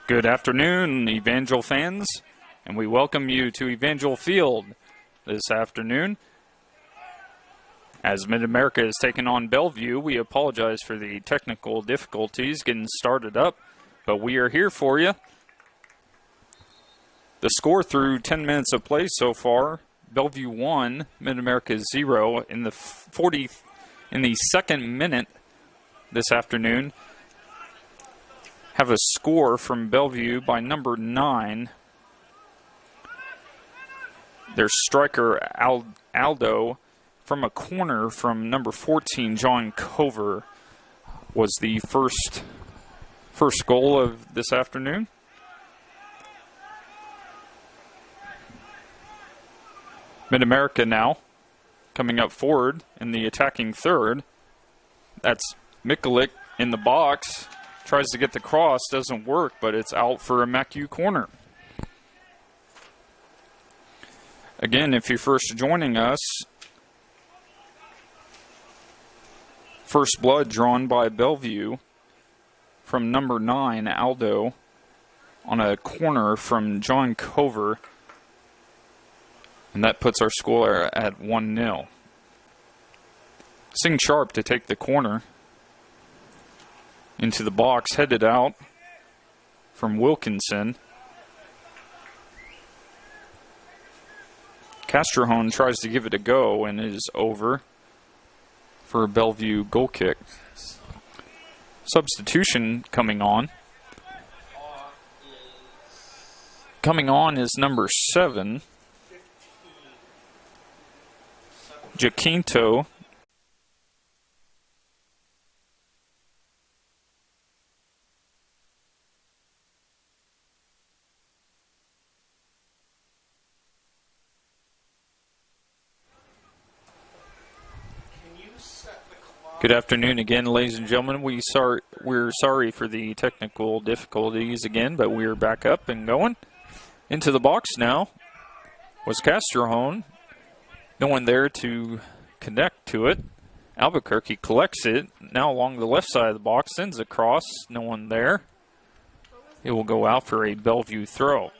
Good afternoon, Evangel fans, and we welcome you to Evangel Field this afternoon. As Mid-America is taking on Bellevue, we apologize for the technical difficulties getting started up, but we are here for you. The score through 10 minutes of play so far, Bellevue 1, Mid-America 0. In the second minute this afternoon, have a score from Bellevue by number 9. Their striker, Aldo, from a corner from number 14, John Cover, was the first goal of this afternoon. Mid-America now coming up forward in the attacking third. That's Mikulik in the box. Tries to get the cross, doesn't work, but it's out for a MACU corner. Again, if you're first joining us, first blood drawn by Bellevue from number 9, Aldo, on a corner from John Cover, and that puts our score at 1-0. Sing Sharp to take the corner. Into the box, headed out from Wilkinson. Castrohone tries to give it a go and is over for a Bellevue goal kick. Substitution coming on. Coming on is number 7, Jacinto. Good afternoon again, ladies and gentlemen. We're sorry for the technical difficulties again, but we're back up and going. Into the box now was Castrohone. No one there to connect to it. Albuquerque collects it. Now along the left side of the box, sends across. No one there. It will go out for a Bellevue throw.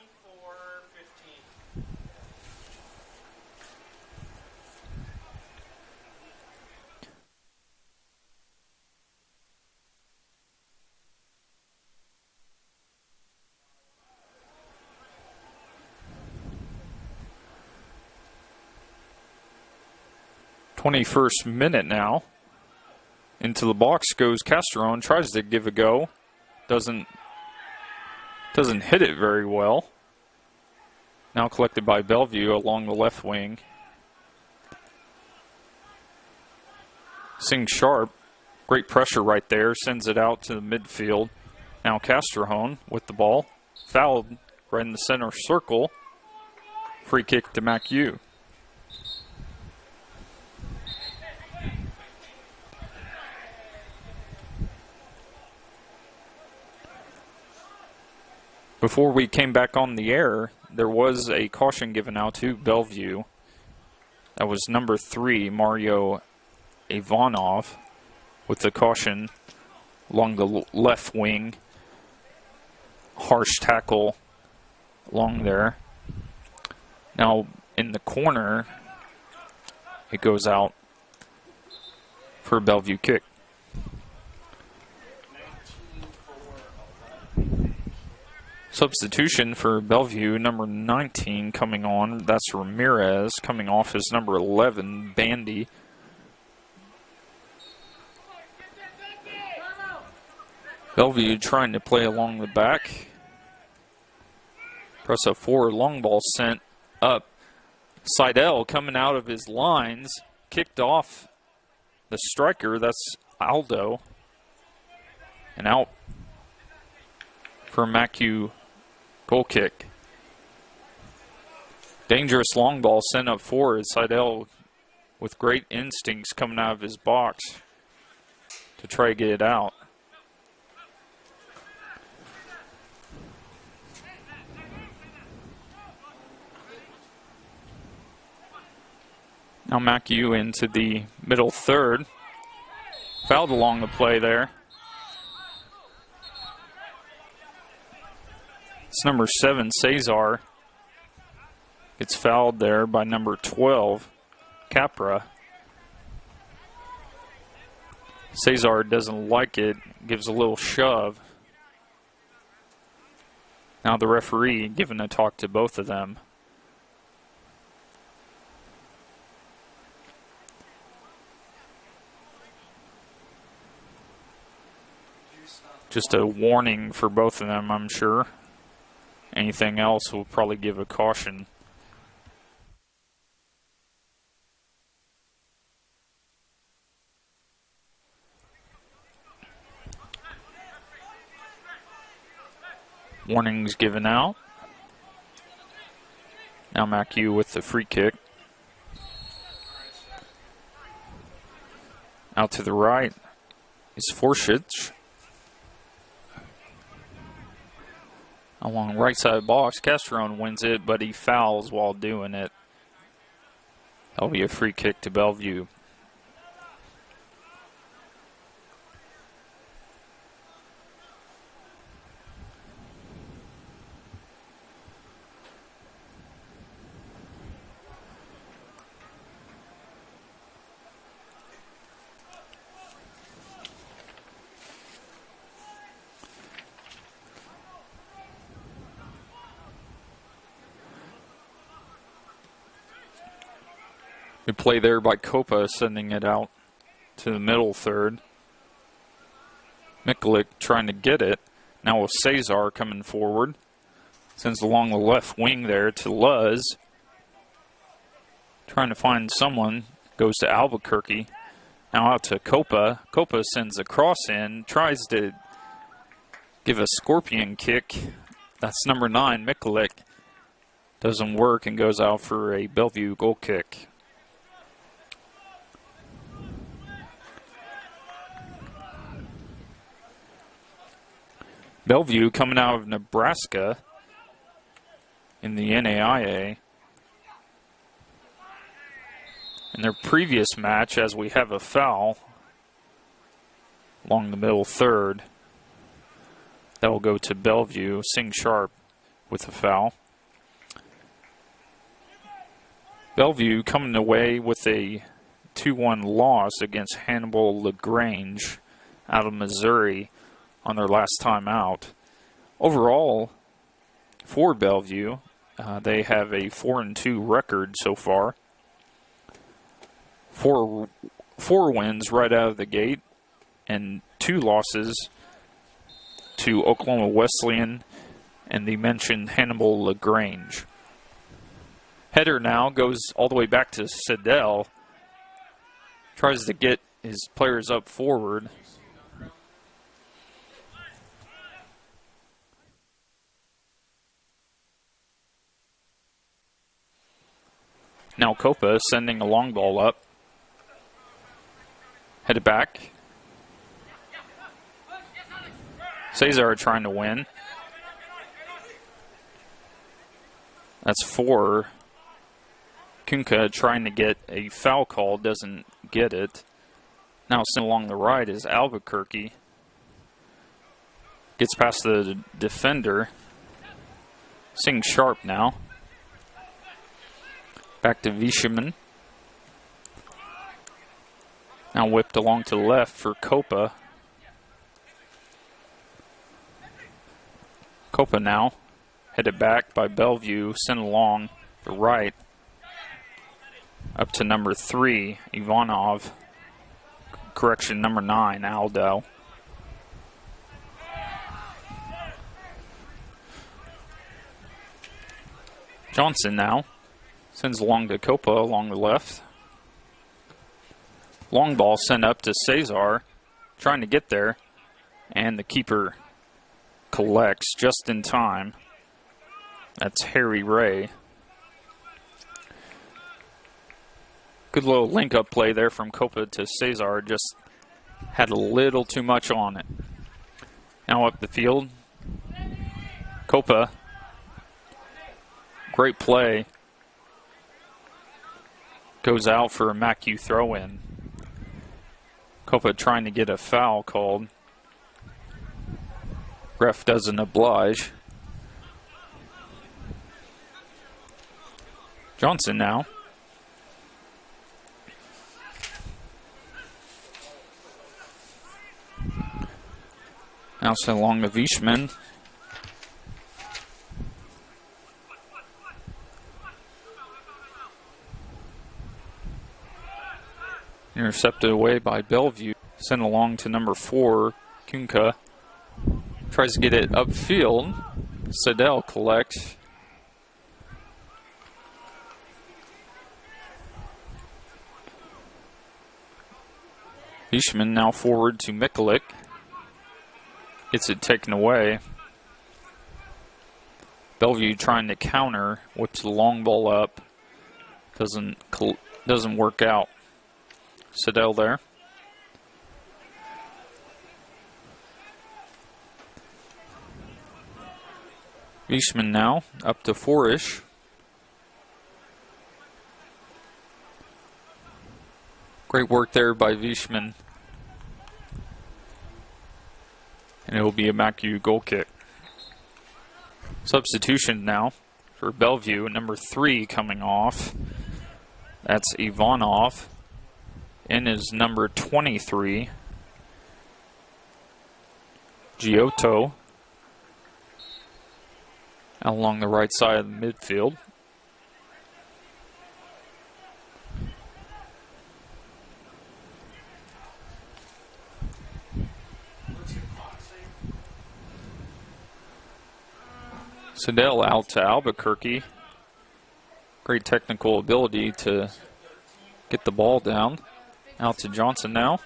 21st minute now. Into the box goes Castrohone, tries to give a go. Doesn't hit it very well. Now collected by Bellevue along the left wing. Sing Sharp, great pressure right there, sends it out to the midfield. Now Castrohone with the ball. Fouled right in the center circle. Free kick to MACU. Before we came back on the air, there was a caution given out to Bellevue. That was number 3, Mario Ivanov, with the caution along the left wing. Harsh tackle along there. Now in the corner, it goes out for a Bellevue kick. Substitution for Bellevue, number 19 coming on. That's Ramirez. Coming off is number 11, Bandy. Bellevue trying to play along the back. Press a forward long ball sent up. Seidel coming out of his lines. Kicked off the striker. That's Aldo. And out for MACU goal kick. Dangerous long ball sent up forward. Seidel with great instincts coming out of his box to try to get it out. Now MACU into the middle third. Fouled along the play there. It's number 7, Cesar. Gets fouled there by number 12, Capra. Cesar doesn't like it, gives a little shove. Now the referee giving a talk to both of them. Just a warning for both of them, I'm sure. Anything else will probably give a caution. Warnings given out. Now MACU with the free kick. Out to the right is Forshich. Along right side box, Castrone wins it, but he fouls while doing it. That'll be a free kick to Bellevue. Good play there by Copa, sending it out to the middle third. Mikulik trying to get it. Now with Cesar coming forward. Sends along the left wing there to Luz. Trying to find someone. Goes to Albuquerque. Now out to Copa. Copa sends a cross in. Tries to give a scorpion kick. That's number 9, Mikulik. Doesn't work and goes out for a Bellevue goal kick. Bellevue coming out of Nebraska in the NAIA. In their previous match, as we have a foul along the middle third, that will go to Bellevue. Sing Sharp with a foul. Bellevue coming away with a 2-1 loss against Hannibal LaGrange out of Missouri on their last time out. Overall, for Bellevue, they have a 4-2 record so far. Four wins right out of the gate, and 2 losses to Oklahoma Wesleyan and the mentioned Hannibal LaGrange. Header now goes all the way back to Siddell. Tries to get his players up forward. Now Copa sending a long ball up. Headed back. Cesar trying to win. That's 4. Kunka trying to get a foul call, doesn't get it. Now sent along the right is Albuquerque. Gets past the defender. Sing Sharp now. Back to Vishaman. Now whipped along to the left for Copa. Copa now headed back by Bellevue, sent along the right. Up to number 3, Ivanov. Correction, number 9, Aldo. Johnson now sends along to Copa along the left. Long ball sent up to Cesar, trying to get there, and the keeper collects just in time. That's Harry Ray. Good little link-up play there from Copa to Cesar, just had a little too much on it. Now up the field, Copa, great play. Goes out for a MACU throw-in. Copa trying to get a foul called. Ref doesn't oblige. Johnson now. Outside along to Vieshman. Intercepted away by Bellevue. Sent along to number 4, Kunka. Tries to get it upfield. Siddell collects. Vieshman now forward to Mikulik. Gets it taken away. Bellevue trying to counter. Whips the long ball up. Doesn't work out. Siddell there. Vieshman now up to Forish. Great work there by Vieshman. And it will be a MACU goal kick. Substitution now for Bellevue. Number 3 coming off. That's Ivanov. In is number 23. Giotto. Along the right side of the midfield. Siddell out to Albuquerque. Great technical ability to get the ball down. Out to Johnson now.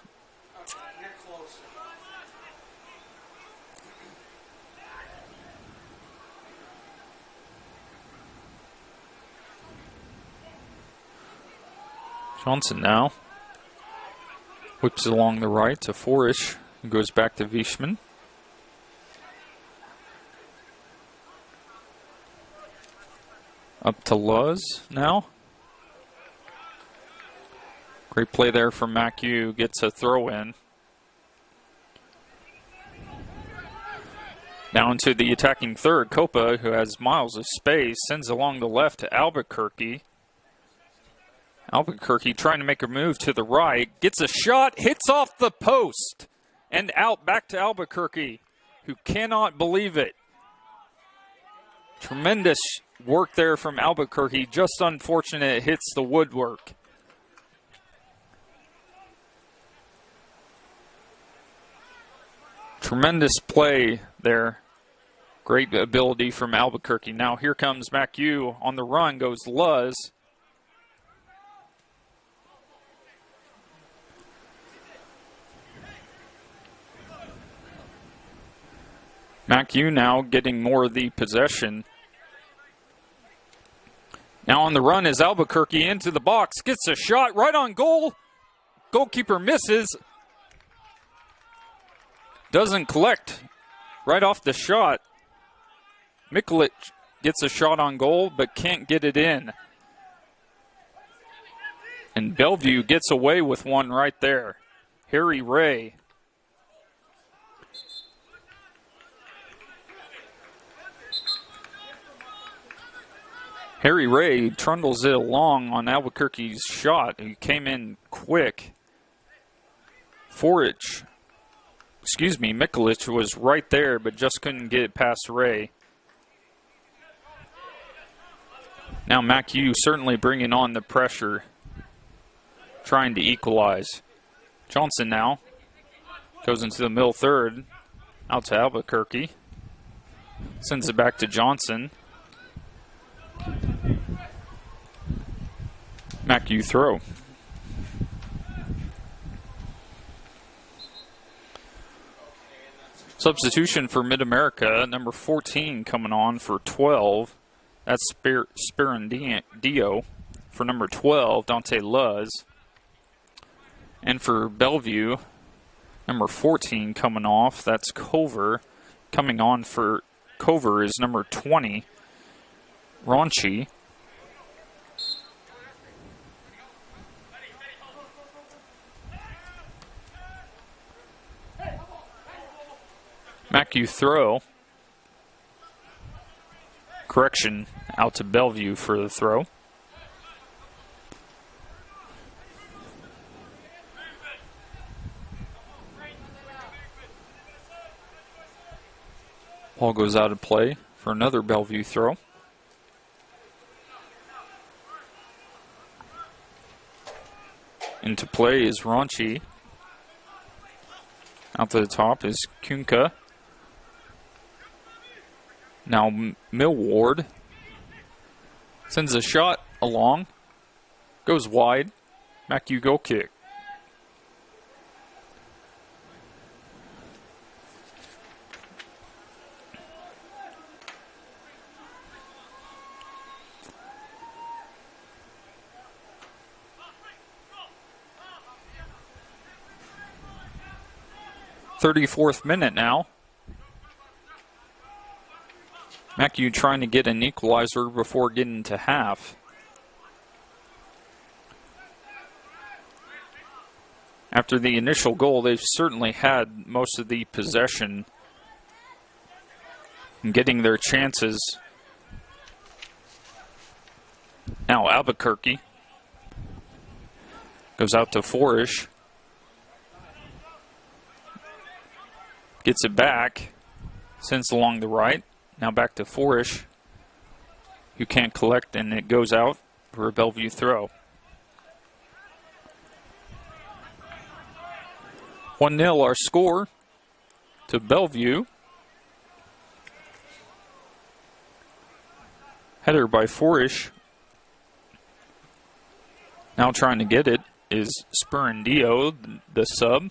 Johnson now. Whips along the right to Forish. Goes back to Vieshman. Up to Luz now. Great play there from MACU. Gets a throw in. Now into the attacking third. Copa, who has miles of space, sends along the left to Albuquerque. Albuquerque trying to make a move to the right. Gets a shot. Hits off the post. And out back to Albuquerque, who cannot believe it. Tremendous work there from Albuquerque. Just unfortunate it hits the woodwork. Tremendous play there. Great ability from Albuquerque. Now here comes MACU. On the run goes Luz. MACU now getting more of the possession. Now on the run is Albuquerque into the box. Gets a shot right on goal. Goalkeeper misses. Doesn't collect right off the shot. Mikulik gets a shot on goal but can't get it in. And Bellevue gets away with one right there. Harry Ray. Harry Ray trundles it along on Albuquerque's shot. He came in quick. Mikulich was right there, but just couldn't get it past Ray. Now MACU certainly bringing on the pressure, trying to equalize. Johnson now goes into the middle third, out to Albuquerque. Sends it back to Johnson. MACU throw. Substitution for Mid-America, number 14 coming on for 12. That's Sperandio. For number 12, Dante Luz. And for Bellevue, number 14 coming off, that's Cover. Coming on for Cover is number 20, Ronchi. MACU throw. Correction, out to Bellevue for the throw. Ball goes out of play for another Bellevue throw. Into play is Raunchy. Out to the top is Kunka. Now Millward sends a shot along. Goes wide. MACU goal kick. .34th minute now. MACU trying to get an equalizer before getting to half. After the initial goal, they've certainly had most of the possession and getting their chances. Now Albuquerque goes out to Forish. Gets it back. Sends along the right. Now back to Forish, who can't collect, and it goes out for a Bellevue throw. 1-0 our score to Bellevue. Header by Forish. Now trying to get it is Sperandio, the sub.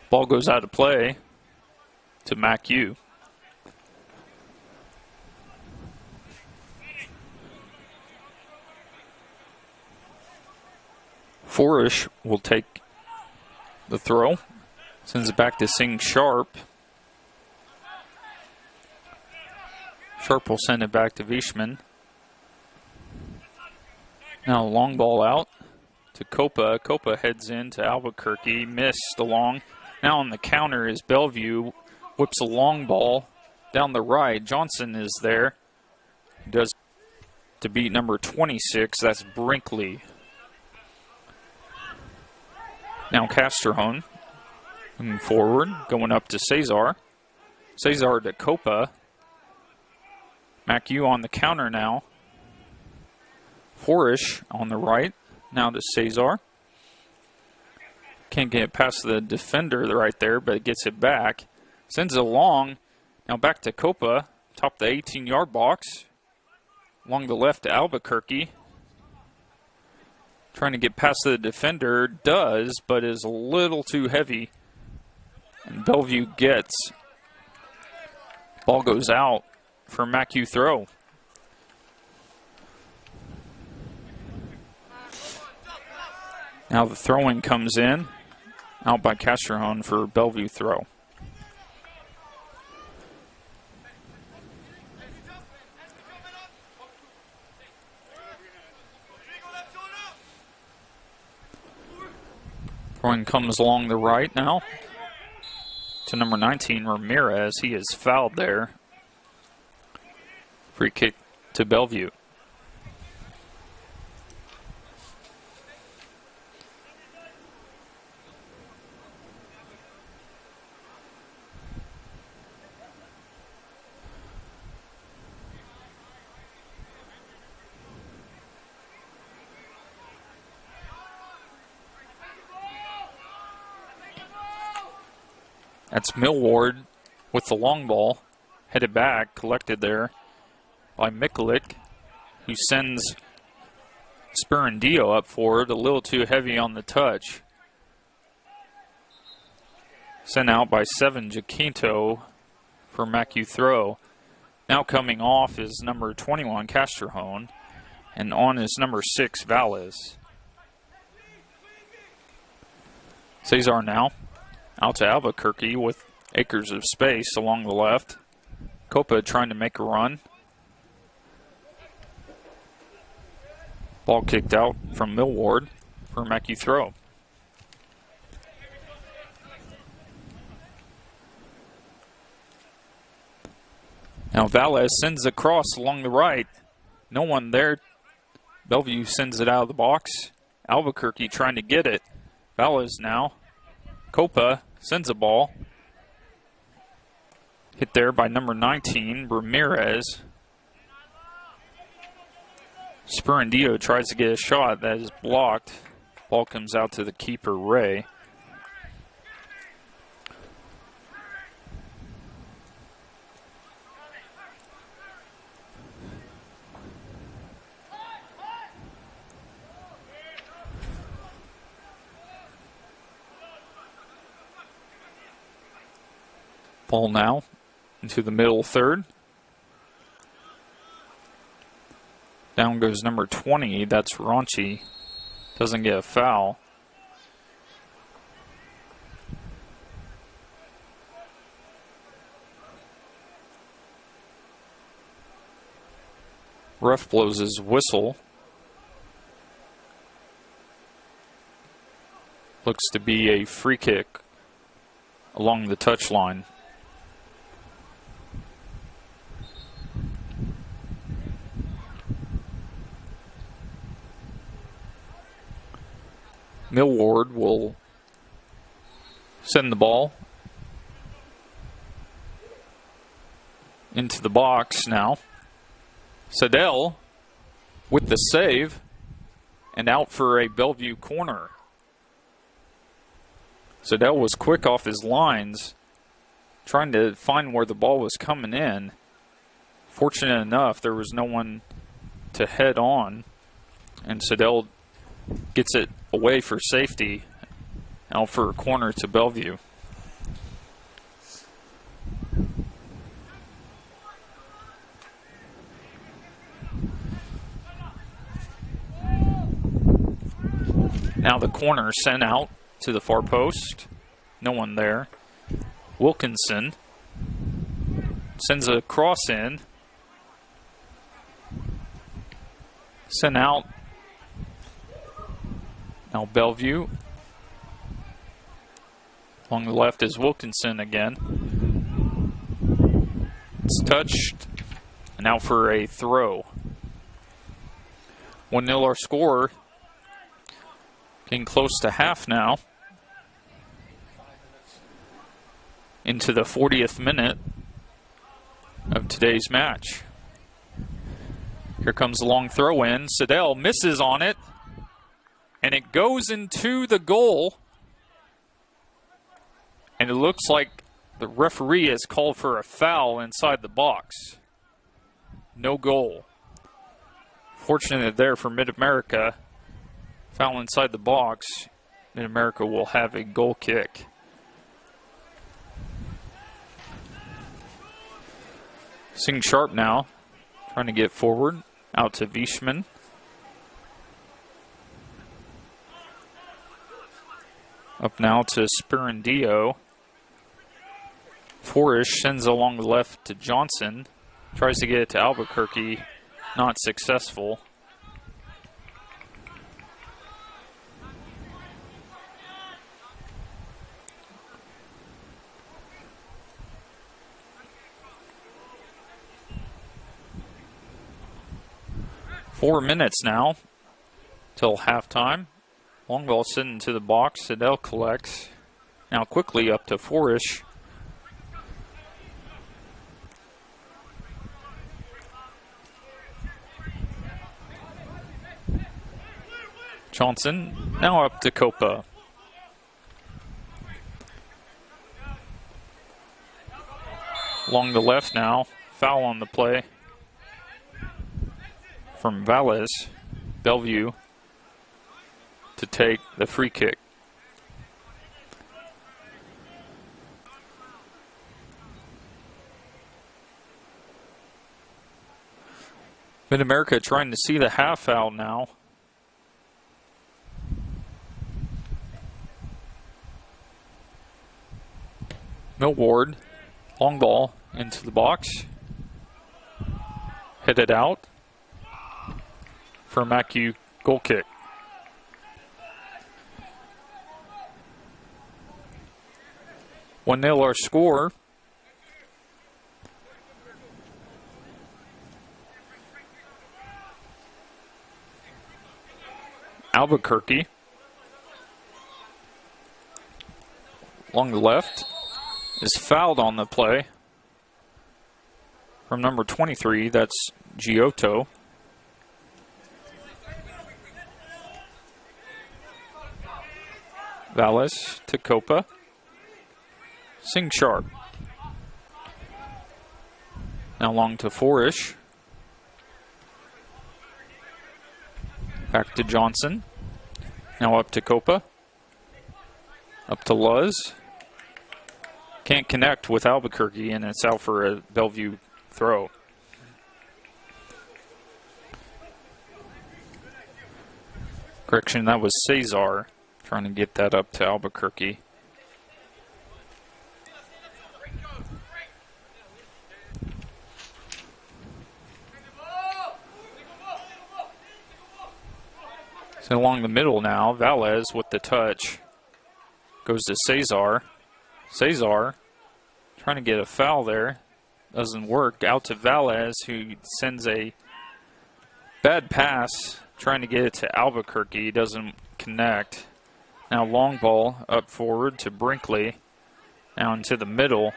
Ball goes out of play to MACU. Forish will take the throw. Sends it back to Sing Sharp. Sharp will send it back to Vishman. Now long ball out to Copa. Copa heads in to Albuquerque. Missed along. Now on the counter is Bellevue. Whips a long ball down the right. Johnson is there. He does to beat number 26. That's Brinkley. Now Castrejón moving forward, going up to Cesar. Cesar to Copa. MACU on the counter now. Forish on the right. Now to Cesar. Can't get past the defender right there, but it gets it back. Sends it along. Now back to Copa. Top the 18-yard box. Along the left to Albuquerque. Trying to get past the defender. Does, but is a little too heavy. And Bellevue gets. Ball goes out for MACU throw. Now the throw-in comes in. Out by Castrejón for Bellevue throw. Throwing comes along the right now to number 19, Ramirez. He is fouled there. Free kick to Bellevue. That's Millward with the long ball. Headed back, collected there by Mikulik, who sends Sperandio up forward, a little too heavy on the touch. Sent out by 7, Jacinto for MACU throw. Now coming off is number 21, Castrejón, and on is number 6, Valles. Cesar now. Out to Albuquerque with acres of space along the left. Copa trying to make a run. Ball kicked out from Millward for MACU throw. Now Valles sends it across along the right. No one there. Bellevue sends it out of the box. Albuquerque trying to get it. Valles now. Copa sends a ball. Hit there by number 19, Ramirez. Spurandillo tries to get a shot that is blocked. Ball comes out to the keeper, Ray. Ball now into the middle third. Down goes number 20. That's Raunchy. Doesn't get a foul. Ref blows his whistle. Looks to be a free kick along the touchline. Millward will send the ball into the box now. Siddell with the save and out for a Bellevue corner. Siddell was quick off his lines, trying to find where the ball was coming in. Fortunate enough, there was no one to head on, and Siddell gets it away for safety, out for a corner to Bellevue. Now the corner sent out to the far post. No one there. Wilkinson sends a cross in. Sent out. Now Bellevue. Along the left is Wilkinson again. It's touched and out for a throw. 1-0 our score. Getting close to half now. Into the 40th minute of today's match. Here comes a long throw in. Siddell misses on it. And it goes into the goal. And it looks like the referee has called for a foul inside the box. No goal. Fortunate there for Mid-America. Foul inside the box. Mid-America will have a goal kick. Sing Sharp now. Trying to get forward. Out to Vishman. Up now to Spurandillo. Forish sends along the left to Johnson. Tries to get it to Albuquerque. Not successful. Four minutes now till halftime. Long ball sent into the box. Siddell collects. Now quickly up to Forish. Johnson now up to Copa. Along the left now. Foul on the play from Valles. Bellevue to take the free kick. Mid-America trying to see the half foul now. Millward, long ball into the box. Headed out for a MACU goal kick. One 0 our score. Albuquerque. Along the left is fouled on the play. From number 23, that's Giotto. Valles to Copa. Sing Sharp. Now long to Forish. Back to Johnson. Now up to Copa. Up to Luz. Can't connect with Albuquerque, and it's out for a Bellevue throw. Correction, that was Cesar trying to get that up to Albuquerque. So along the middle now, Valles with the touch. Goes to Cesar. Cesar trying to get a foul there. Doesn't work. Out to Valles, who sends a bad pass, trying to get it to Albuquerque. Doesn't connect. Now long ball up forward to Brinkley. Now into the middle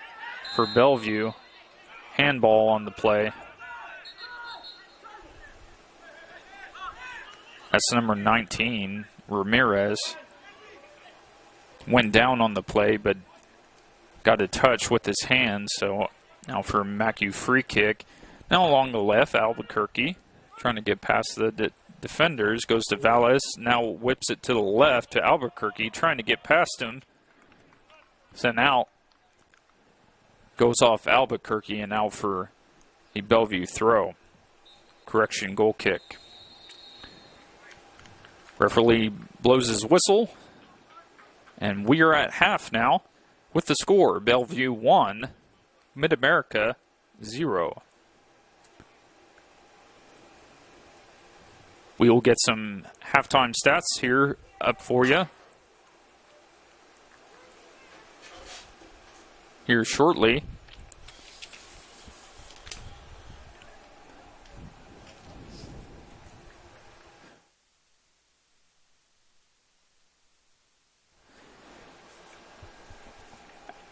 for Bellevue. Handball on the play. That's number 19, Ramirez. Went down on the play, but got a touch with his hand. So now for a MACU free kick. Now along the left, Albuquerque trying to get past the defenders. Goes to Valles. Now whips it to the left to Albuquerque, trying to get past him. Sent out. Goes off Albuquerque and out for a Bellevue throw. Correction, goal kick. Referee blows his whistle. And we are at half now with the score. Bellevue 1, Mid-America 0. We will get some halftime stats here up for you here shortly.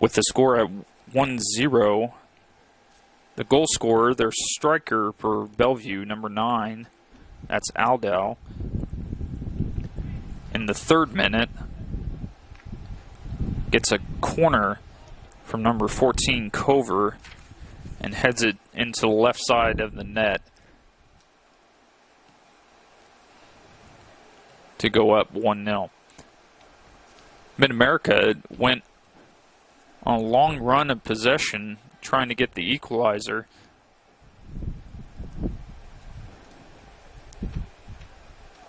With the score at 1-0, the goal scorer, their striker for Bellevue, number 9, that's Aldal. In the 3rd minute, gets a corner from number 14, Cover, and heads it into the left side of the net to go up 1-0. Mid-America went on a long run of possession, trying to get the equalizer.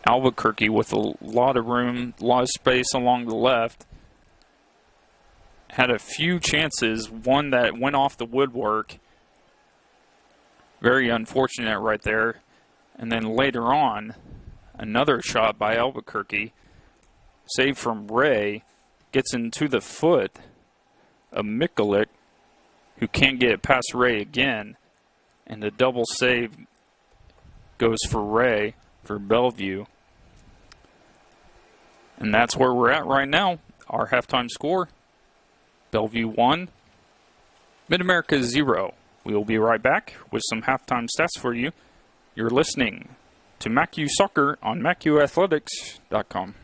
Albuquerque with a lot of room, a lot of space along the left. Had a few chances, one that went off the woodwork. Very unfortunate right there. And then later on, another shot by Albuquerque. Save from Ray. Gets into the foot of Mikulik, who can't get it past Ray again. And the double save goes for Ray for Bellevue. And that's where we're at right now. Our halftime score, Bellevue 1, Mid-America 0. We will be right back with some halftime stats for you. You're listening to MACU Soccer on MACUathletics.com.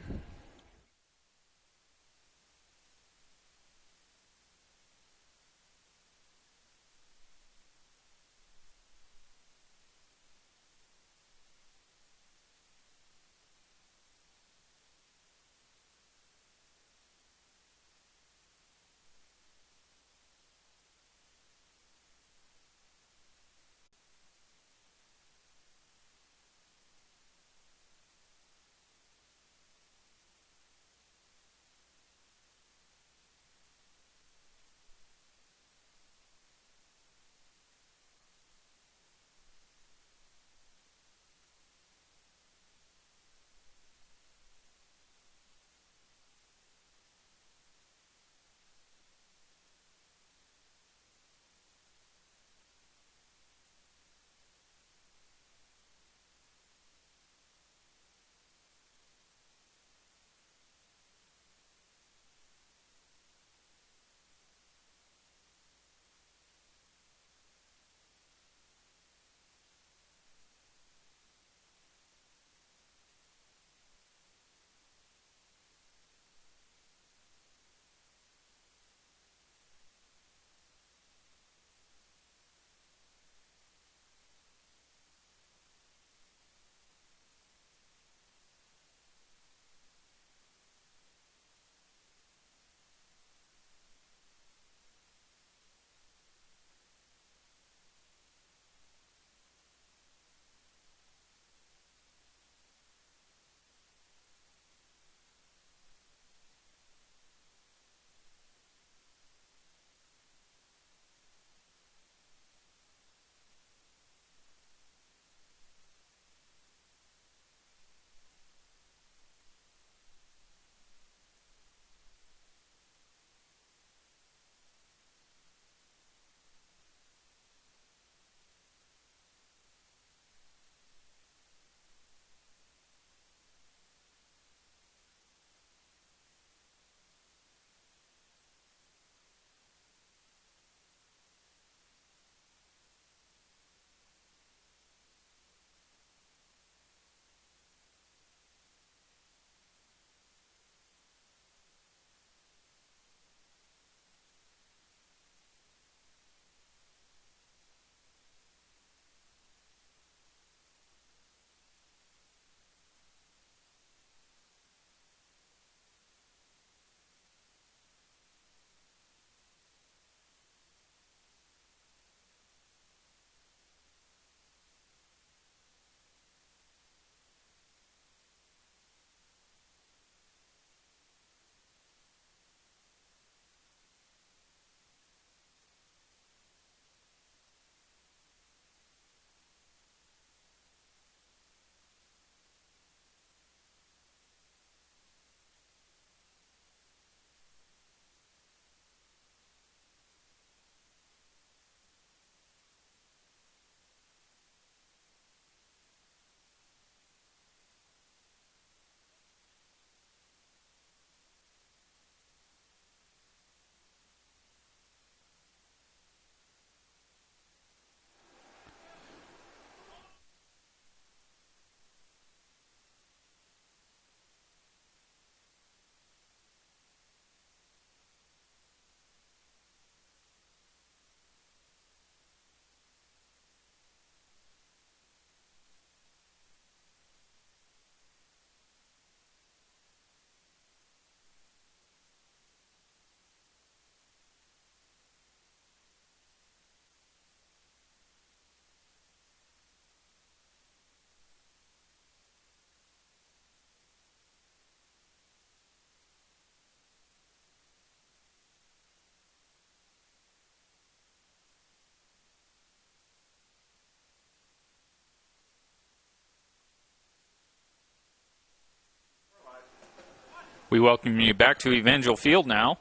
We welcome you back to Evangel Field now.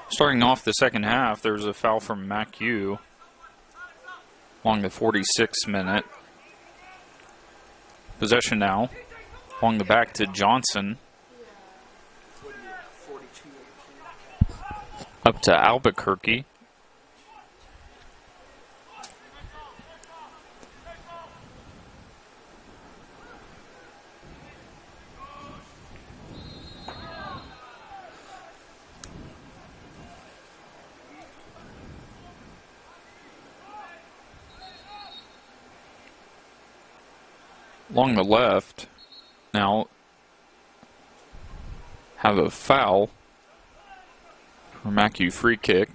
Starting off the second half, there's a foul from MACU along the 46th minute. Possession now along the back to Johnson. Up to Albuquerque. Along the left, now have a foul for MACU free kick.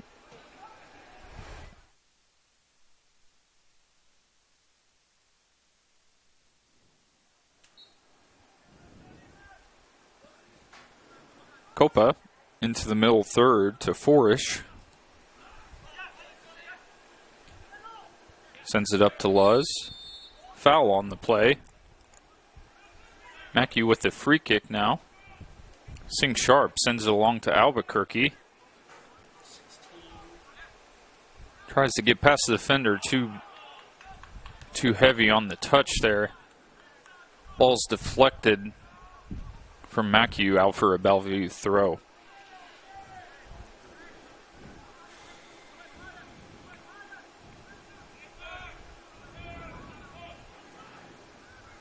Copa into the middle third to Forish. Sends it up to Luz. Foul on the play. MACU with the free kick now. Sing Sharp sends it along to Albuquerque. Tries to get past the defender, too heavy on the touch there. Ball's deflected from MACU out for a Bellevue throw.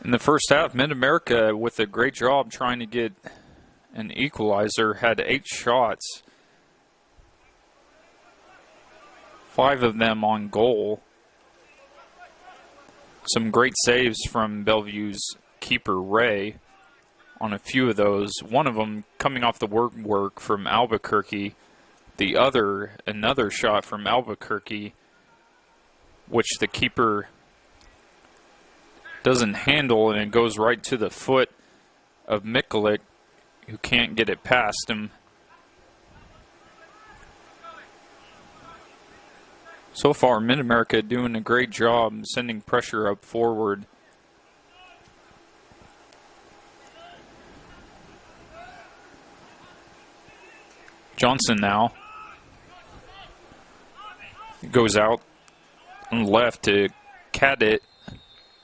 In the first half, Mid-America, with a great job trying to get an equalizer, had 8 shots, 5 of them on goal. Some great saves from Bellevue's keeper, Ray, on a few of those. One of them coming off the work from Albuquerque. The other, another shot from Albuquerque, which the keeper doesn't handle, and it goes right to the foot of Mikulik, who can't get it past him. So far, Mid-America doing a great job sending pressure up forward. Johnson now goes out on the left to Cadit.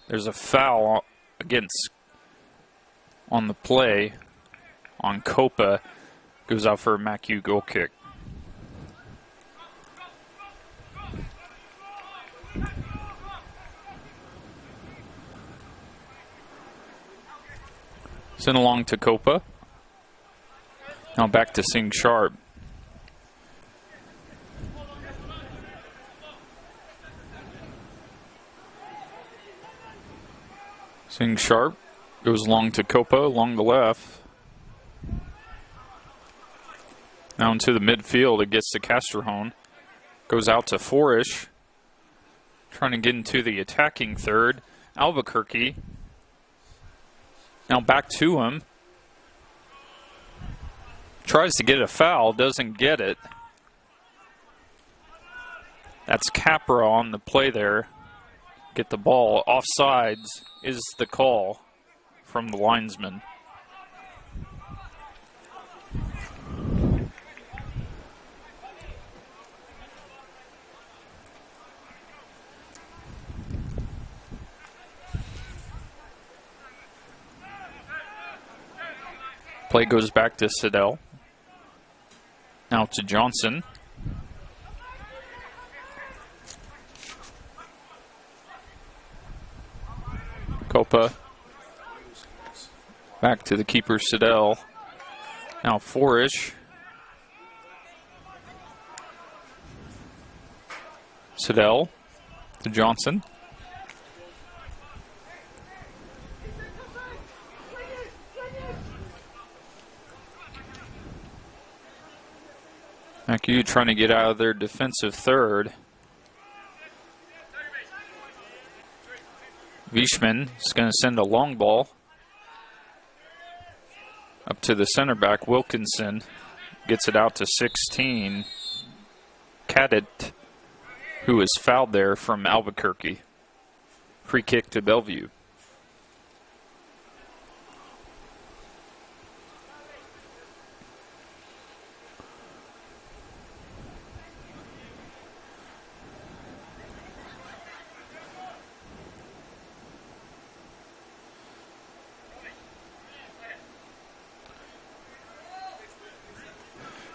There's a foul against on the play on Copa. Goes out for a MACU goal kick. Sent along to Copa. Now back to Sing Sharp. Sing Sharp goes along to Copa along the left. Now into the midfield, it gets to Castrojón. Goes out to Forish. Trying to get into the attacking third. Albuquerque. Now back to him. Tries to get a foul, doesn't get it. That's Capra on the play there. Get the ball. Offsides is the call from the linesman. Play goes back to Siddell. Now to Johnson. Copa. Back to the keeper, Siddell. Now Forish. Siddell to Johnson. MACU trying to get out of their defensive third. Vishman is going to send a long ball up to the center back, Wilkinson. Gets it out to 16. Cadit, who is fouled there from Albuquerque. Free kick to Bellevue.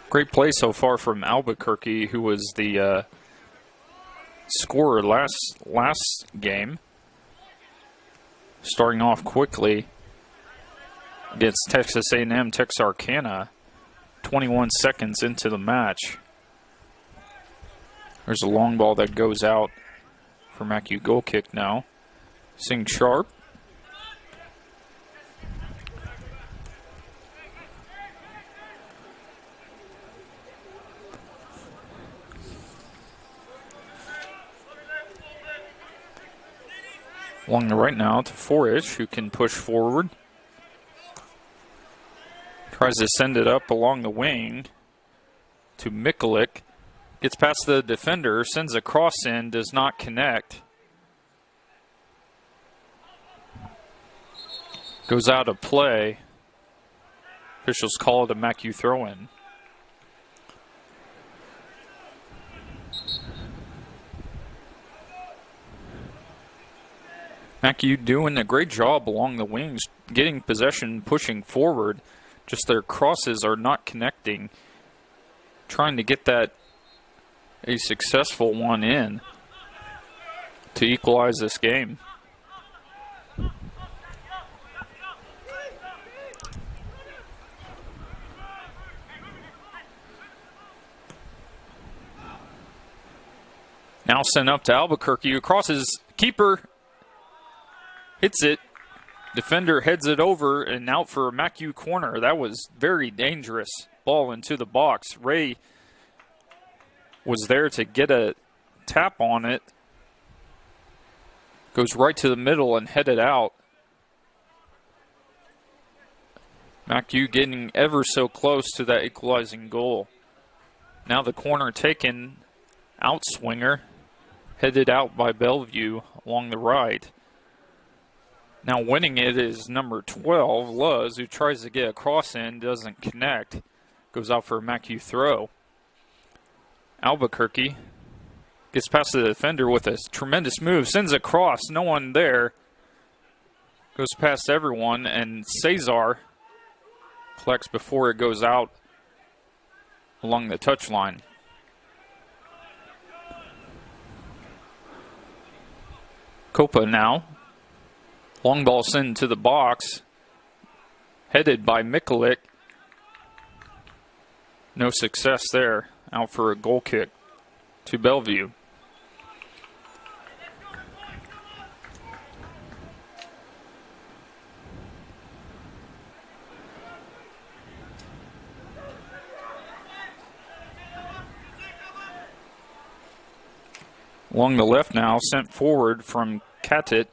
Great play so far from Albuquerque, who was the scorer last game. Starting off quickly against Texas A&M Texarkana, 21 seconds into the match. There's a long ball that goes out for MACU goal kick now. Sing Sharp. Along the right now to Forish, who can push forward. Tries to send it up along the wing to Mikulik. Gets past the defender, sends a cross in, does not connect. Goes out of play. Officials call it a MACU throw-in. MACU doing a great job along the wings, getting possession, pushing forward. Just their crosses are not connecting. Trying to get that a successful one in to equalize this game. Now sent up to Albuquerque, who crosses, keeper hits it, defender heads it over and out for a MACU corner. That was very dangerous ball into the box. Ray was there to get a tap on it. Goes right to the middle and headed out. MACU getting ever so close to that equalizing goal. Now the corner taken, outswinger, headed out by Bellevue along the right. Now winning it is number 12, Luz, who tries to get a cross in, doesn't connect. Goes out for a MACU throw. Albuquerque gets past the defender with a tremendous move, sends a cross, no one there. Goes past everyone, and Cesar collects before it goes out along the touchline. Copa now. Long ball sent into the box, headed by Mikulik. No success there. Out for a goal kick to Bellevue. Along the left now, sent forward from Katit.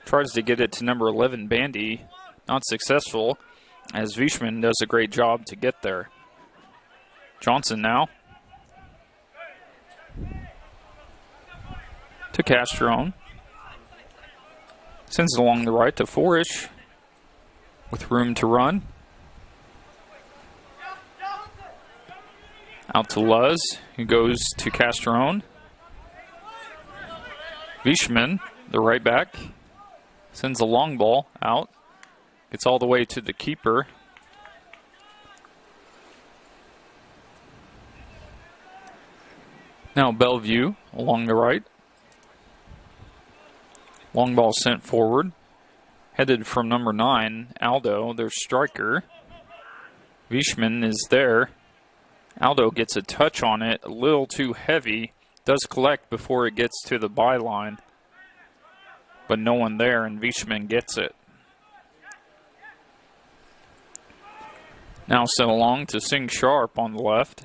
Tries to get it to number 11, Bandy. Not successful, as Vishman does a great job to get there. Johnson now. To Castrone. Sends it along the right to Forish. With room to run. Out to Luz, who goes to Castrone. Vishman, the right back. Sends a long ball out. Gets all the way to the keeper. Now Bellevue along the right. Long ball sent forward. Headed from number 9, Aldo, their striker. Vishman is there. Aldo gets a touch on it, a little too heavy. Does collect before it gets to the byline. But no one there, and Vishman gets it. Now sent along to Sing Sharp on the left.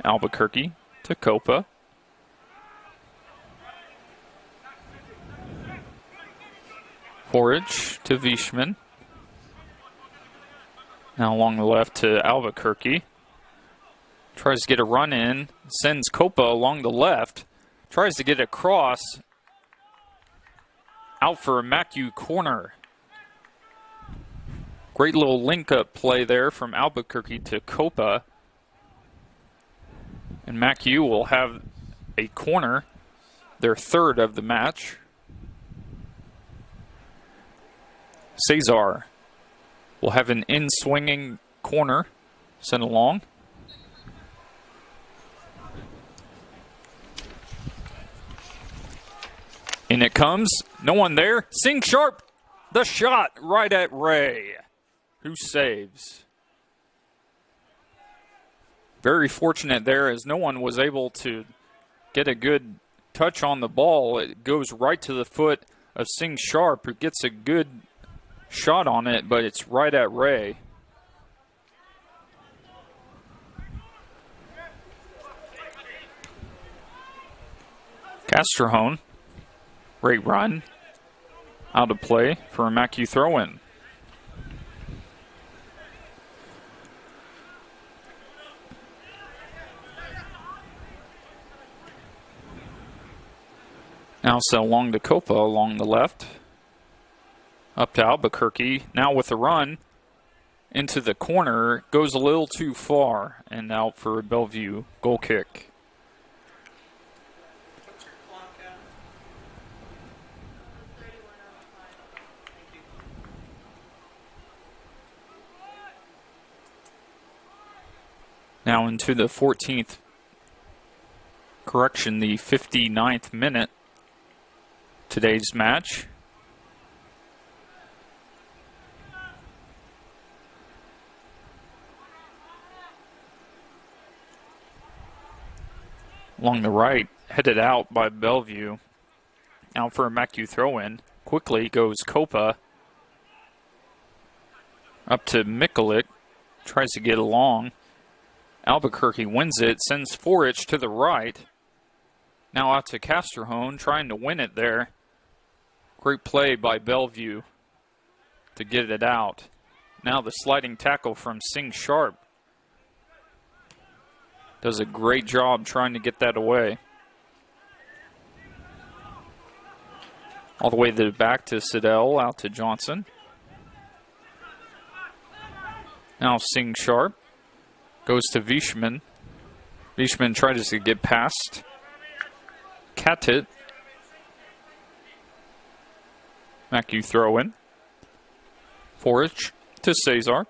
Albuquerque to Copa. Forage to Vishman. Now along the left to Albuquerque. Tries to get a run in. Sends Copa along the left. Tries to get across. out for a MACU corner. Great little link-up play there from Albuquerque to Copa. And MACU will have a corner, their third of the match. Cesar will have an in-swinging corner sent along. In it comes. No one there. Sing Sharp. The shot right at Ray, who saves. Very fortunate there as no one was able to get a good touch on the ball. It goes right to the foot of Sing Sharp, who gets a good shot on it, but it's right at Ray. Castrojón. Great run. Out of play for a MACU throw-in. Now sell along to Copa along the left. Up to Albuquerque. Now with a run into the corner. Goes a little too far and out for a Bellevue goal kick. Now into the 14th, correction, the 59th minute, today's match. Along the right, headed out by Bellevue. Out for a MACU throw-in. Quickly goes Copa. Up to Mikulik. Tries to get along. Albuquerque wins it, sends Forich to the right. Now out to Castrojón, trying to win it there. Great play by Bellevue to get it out. Now the sliding tackle from Sing Sharp. Does a great job trying to get that away. All the way to the back to Siddell, out to Johnson. Now Sing Sharp. Goes to Vishman. Vishman tries to get past Katit. MACU throw in. Forich to Cesar.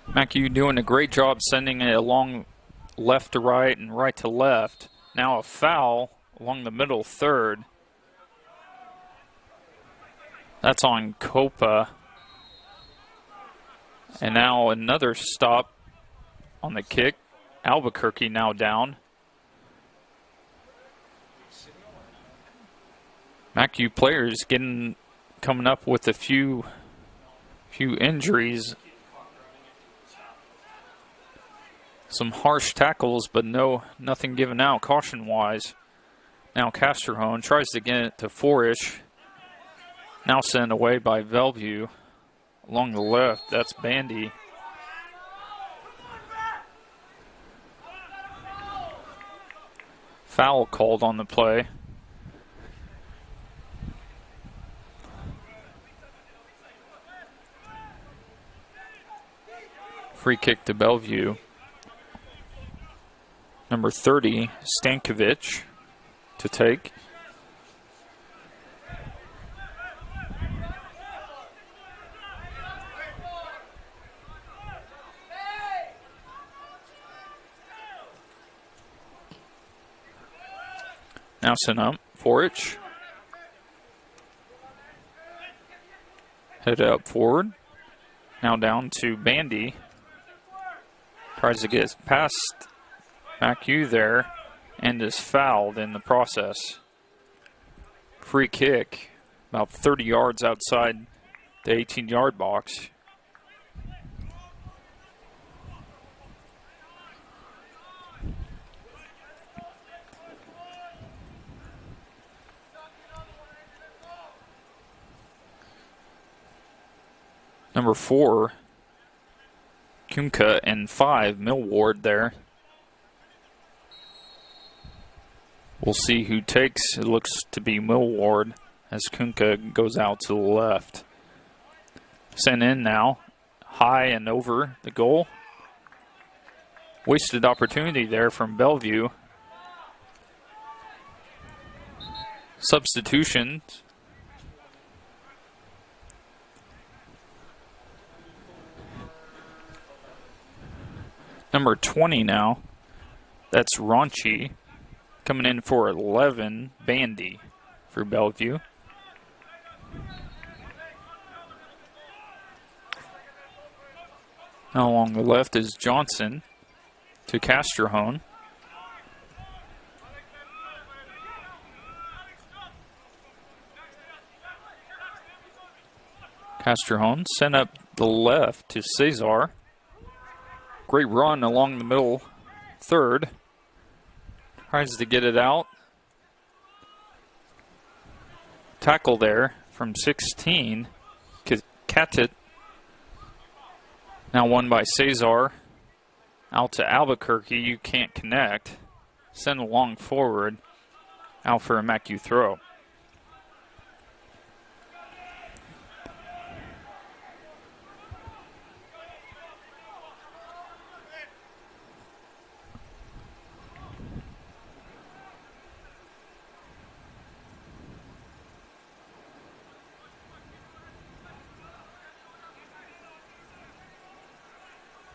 MACU doing a great job sending it along left to right and right to left. Now a foul along the middle third. That's on Copa. And now another stop on the kick. Albuquerque now down. MACU players coming up with a few injuries. Some harsh tackles, but nothing given out caution-wise. Now Castrojón tries to get it to Forich. Now sent away by Bellevue. Along the left, that's Bandy. Foul called on the play. Free kick to Bellevue. Number 30, Stankovic to take. Now sent up, Forich. Head up forward. Now down to Bandy. Tries to get past MACU there and is fouled in the process. Free kick, about 30 yards outside the 18-yard box. Number 4, Kumka, and 5, Millward there We'll see who takes. It looks to be Millward as Kunka goes out to the left. Sent in now, high and over the goal. Wasted opportunity there from Bellevue. Substitution. Number 20 now. That's Raunchy. Coming in for 11, Bandy for Bellevue. Now along the left is Johnson to Castrahone. Castrahone sent up the left to Cesar. Great run along the middle third. Tries to get it out. Tackle there from 16. Katit. Now won by Cesar. Out to Albuquerque. You can't connect. Send along forward. Out for a MACU throw.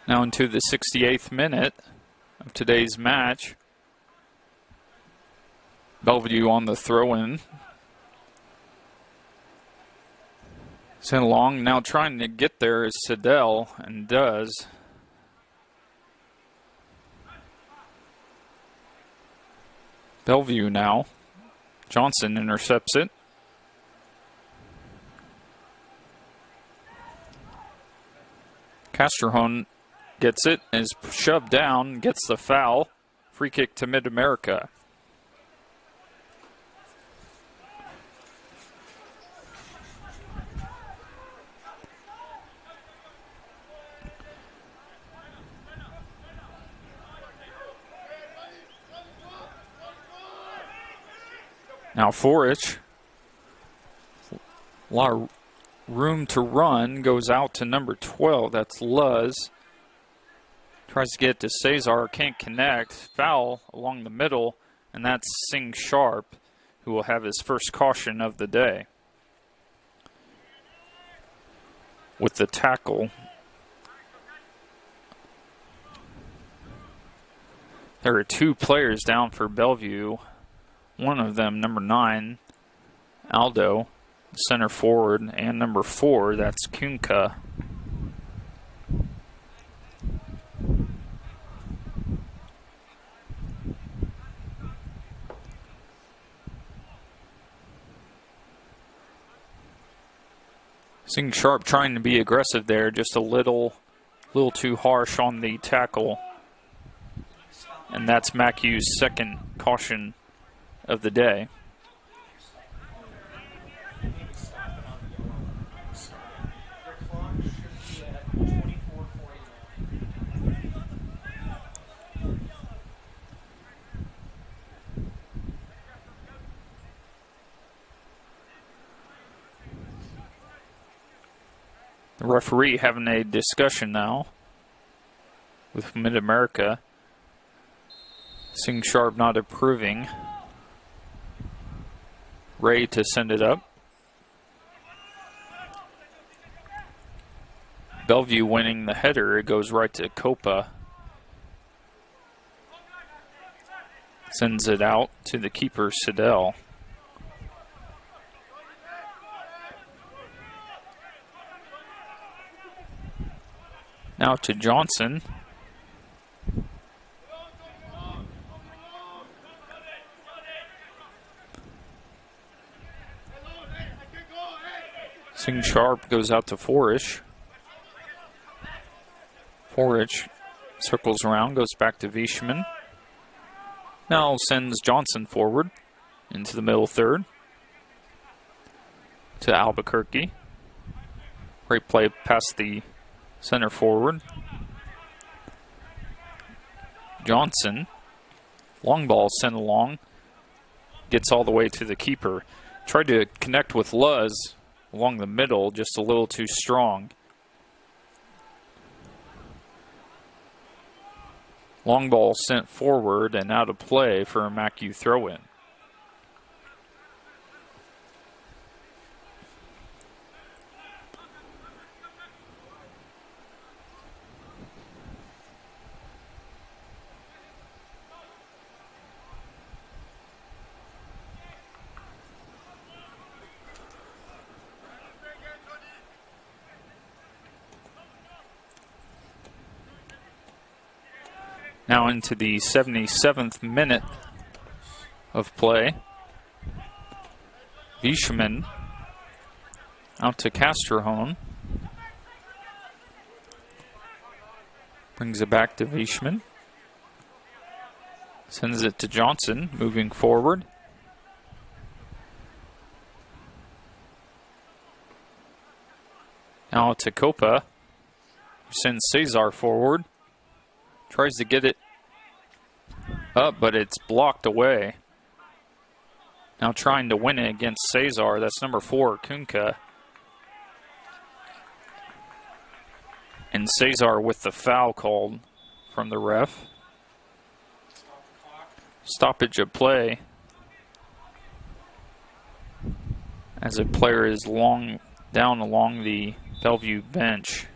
Now into the 68th minute of today's match. Bellevue on the throw-in. Sent along, now trying to get there is Siddell, and does. Bellevue now. Johnson intercepts it. Castrahone gets it, is shoved down, gets the foul. Free kick to Mid-America. Now Forich, a lot of room to run, goes out to number 12, that's Luz. Tries to get to Cesar, can't connect, foul along the middle, and that's Sing Sharp, who will have his first caution of the day. With the tackle. There are two players down for Bellevue. One of them, number 9, Aldo, center forward, and number 4, that's Kunka. Sing Sharp trying to be aggressive there, just a little too harsh on the tackle. And that's MACU's second caution of the day. The referee having a discussion now with Mid-America. Sing Sharp not approving. Ray to send it up. Bellevue winning the header. It goes right to Copa. Sends it out to the keeper, Siddell. Now to Johnson. Sing Sharp goes out to Forish. Forish circles around, goes back to Vishman. Now sends Johnson forward into the middle third to Albuquerque. Great play past the center forward. Johnson. Long ball sent along. gets all the way to the keeper. Tried to connect with Luz along the middle, just a little too strong. Long ball sent forward and out of play for a MACU throw-in. Now into the 77th minute of play. Vieshman out to Castrohone. Brings it back to Vieshman. Sends it to Johnson, moving forward. Now to Copa. Sends Cesar forward. Tries to get it up, but it's blocked away. Now trying to win it against Cesar. That's number 4, Kunka. And Cesar with the foul called from the ref. Stoppage of play as a player is down along the Bellevue bench.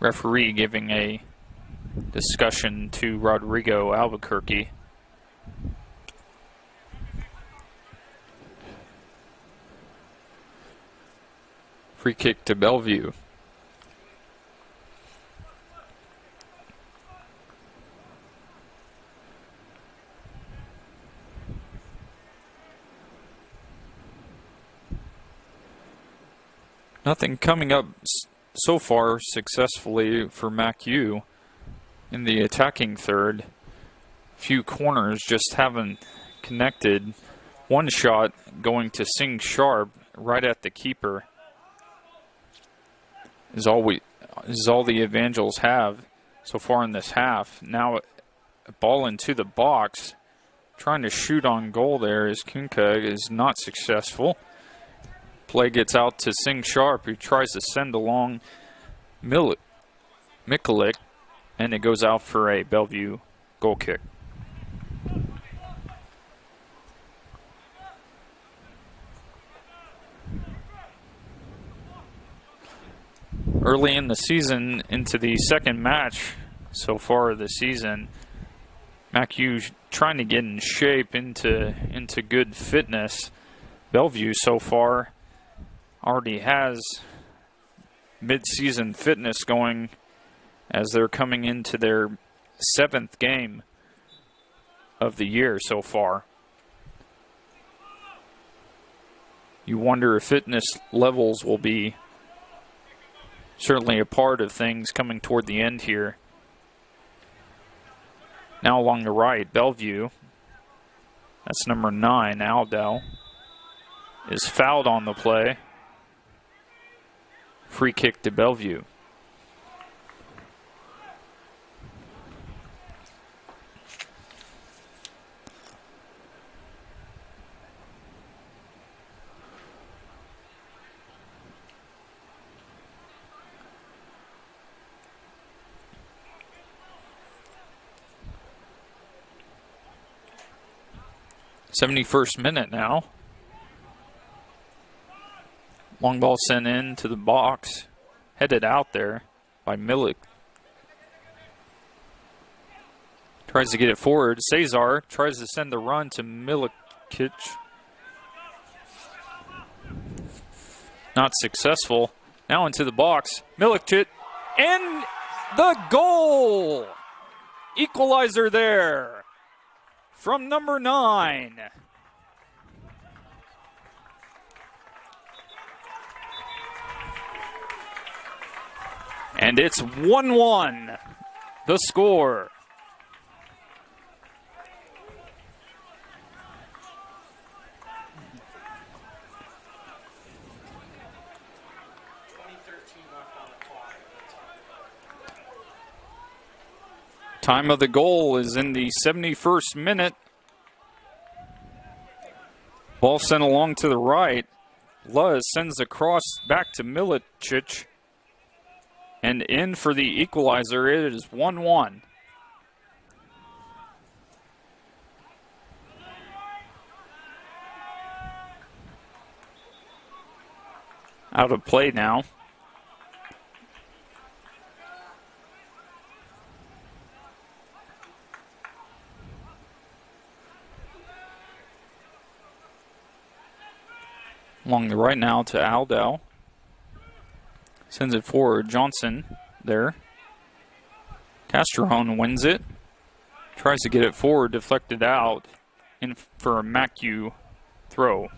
Referee giving a discussion to Rodrigo Albuquerque. Free kick to Bellevue. Nothing coming up so far successfully for MACU in the attacking third. Few corners just haven't connected. One shot going to Sing Sharp right at the keeper is all the Evangels have so far in this half. Now a ball into the box, trying to shoot on goal there as Kunka is not successful. Play gets out to Sing Sharp, who tries to send along Mikulik, and it goes out for a Bellevue goal kick. Early in the season, into the second match so far of the season, MACU trying to get in shape, into good fitness. Bellevue so far already has mid-season fitness going as they're coming into their 7th game of the year so far. You wonder if fitness levels will be certainly a part of things coming toward the end here. Now along the right, Bellevue, that's number 9, Aldo, is fouled on the play. Free kick to Bellevue. '71st minute now. Long ball sent in to the box, headed out there by Milik. Tries to get it forward. Cesar tries to send the run to Milikic. Not successful. Now into the box. Milikic, and the goal! Equalizer there from number 9. And it's 1-1, the score. Time of the goal is in the 71st minute. Ball sent along to the right. Luz sends the cross back to Milicic. And in for the equalizer. It is 1-1. Out of play now. Along the right now to Aldao. Sends it forward. Johnson there. Castrone wins it. Tries to get it forward, deflected out. In for a MACU throw.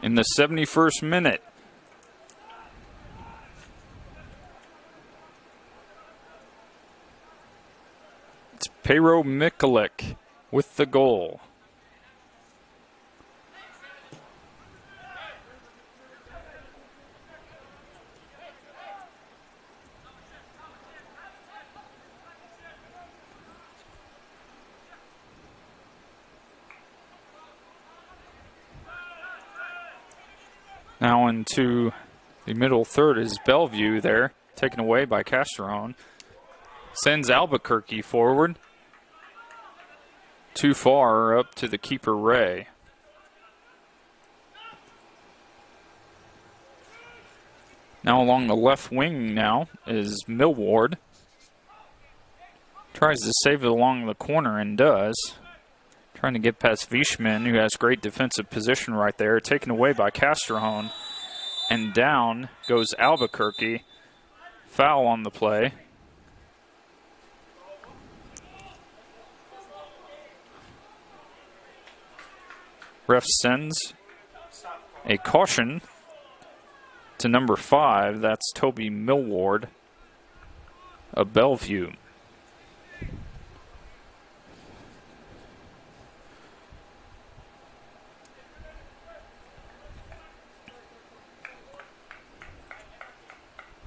In the 71st minute. It's Pero Mikulik with the goal. Now into the middle third is Bellevue there, taken away by Castrone. Sends Albuquerque forward. Too far up to the keeper, Ray. Now along the left wing now is Millward. Tries to save it along the corner and does. Trying to get past Vishman, who has great defensive position right there. Taken away by Castrone. And down goes Albuquerque. Foul on the play. Ref sends a caution to number 5. That's Toby Millward of Bellevue.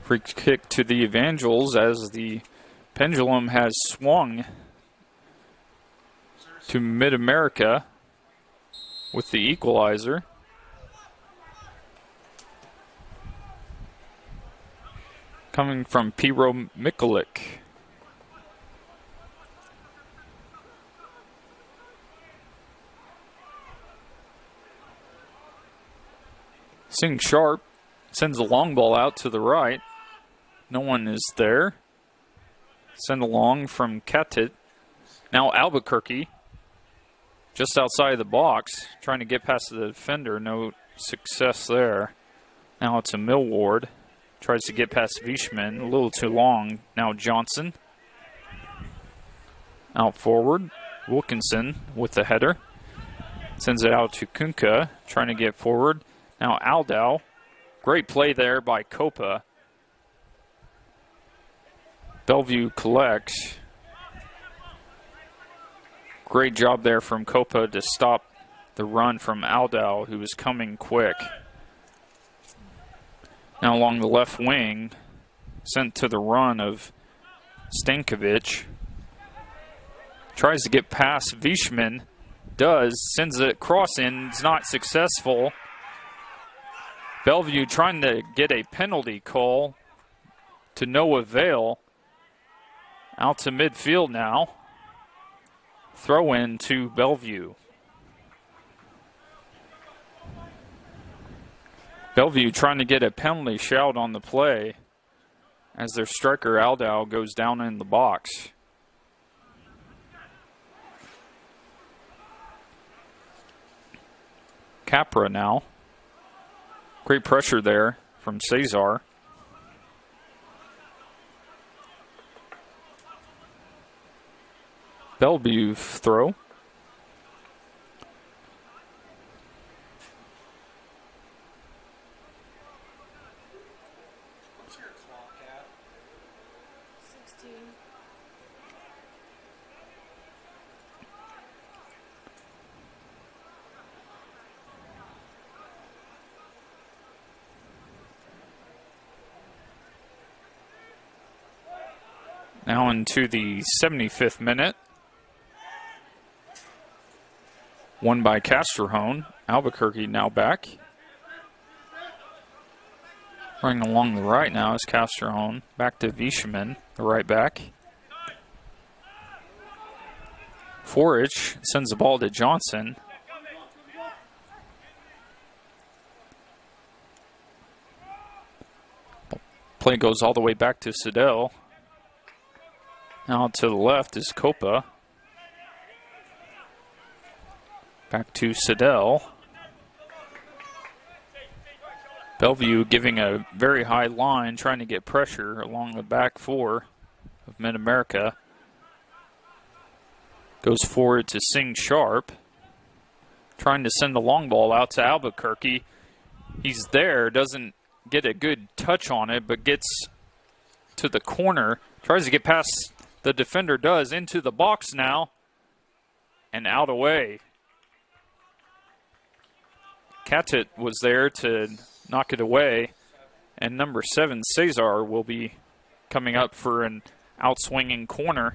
Free kick to the Evangels as the pendulum has swung to Mid-America with the equalizer. Coming from Pero Mikulik. Sing Sharp sends a long ball out to the right. No one is there. Send along from Katit. Now Albuquerque. Just outside the box. Trying to get past the defender. No success there. Now it's a Millward. Tries to get past Vishman. A little too long. Now Johnson. Out forward. Wilkinson with the header. Sends it out to Kunka. Trying to get forward. Now Aldao. Great play there by Copa. Bellevue collects. Great job there from Copa to stop the run from Aldao, who was coming quick. Now along the left wing, sent to the run of Stankovic. Tries to get past Vishman. Does. Sends it cross in. It's not successful. Bellevue trying to get a penalty call to no avail. Out to midfield now. Throw in to Bellevue. Bellevue trying to get a penalty shout on the play as their striker Aldao goes down in the box. Capra now. Great pressure there from Cesar. Bellevue throw. What's your clock at? 16. Now into the 75th minute. Won by Castrojón. Albuquerque now back. Running along the right now is Castrojón. Back to Viesman, the right back. Forage sends the ball to Johnson. Play goes all the way back to Siddell. Now to the left is Copa. Back to Siddell. Bellevue giving a very high line, trying to get pressure along the back four of Mid-America. Goes forward to Sing Sharp. Trying to send the long ball out to Albuquerque. He's there, doesn't get a good touch on it, but gets to the corner. Tries to get past the defender, does, into the box now. And out away. Katit was there to knock it away. And number 7, Cesar, will be coming up for an outswinging corner.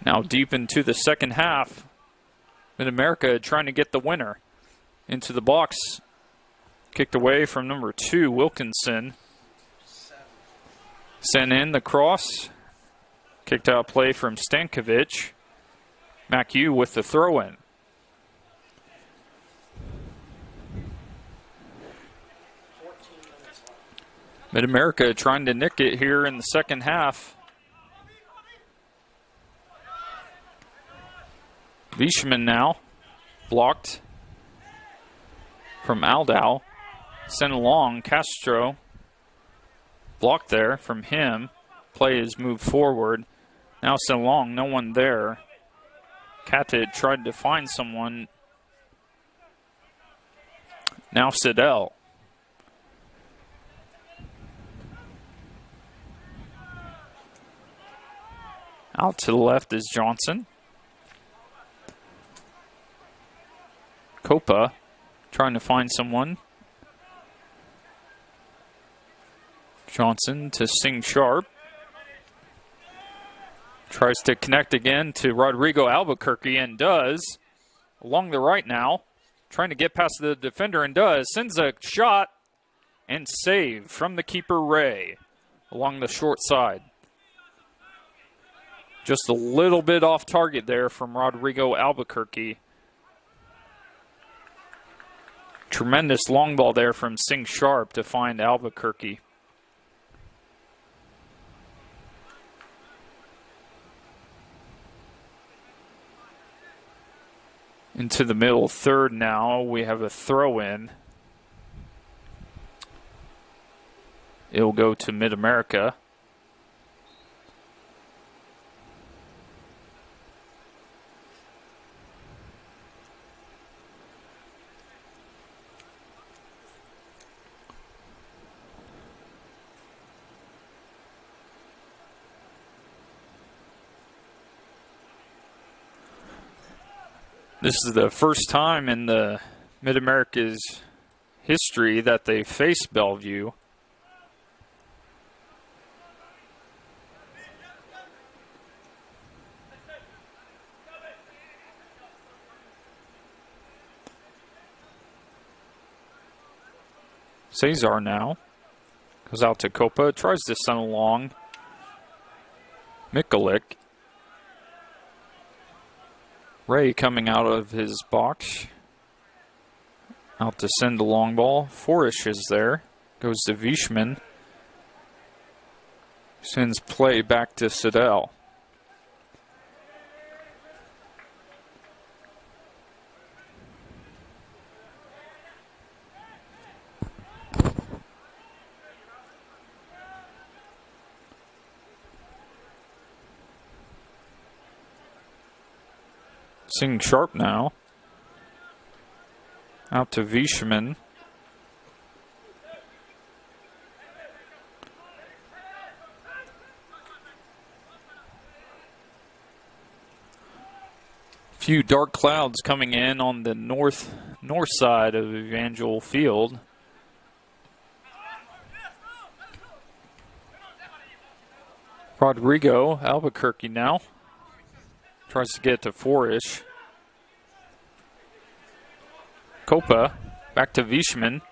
Now deep into the second half, Mid-America trying to get the winner into the box. Kicked away from number 2, Wilkinson. Sent in the cross. Kicked out play from Stankovic. MACU with the throw-in. Mid-America trying to nick it here in the second half. Viesman now, blocked from Aldau. Sent along, Castro, blocked there from him. Play is moved forward. Now sent along, no one there. Katit tried to find someone. Now Siddell. Out to the left is Johnson. Copa trying to find someone. Johnson to Sing Sharp. Tries to connect again to Rodrigo Albuquerque and does. Along the right now. Trying to get past the defender and does. Sends a shot and save from the keeper Ray along the short side. Just a little bit off target there from Rodrigo Albuquerque. Tremendous long ball there from Sing Sharp to find Albuquerque. Into the middle third now, we have a throw-in. It'll go to Mid-America. This is the first time in the Mid-America's history that they faced Bellevue. Cesar now goes out to Copa, tries to send along Mikulik. Ray coming out of his box. Out to send the long ball. Forish is there. Goes to Viesman. Sends play back to Siddell. Sing Sharp now. Out to Viesman. Few dark clouds coming in on the north side of Evangel Field. Rodrigo, Albuquerque now. Tries to get to Forish. Copa, back to Vishman.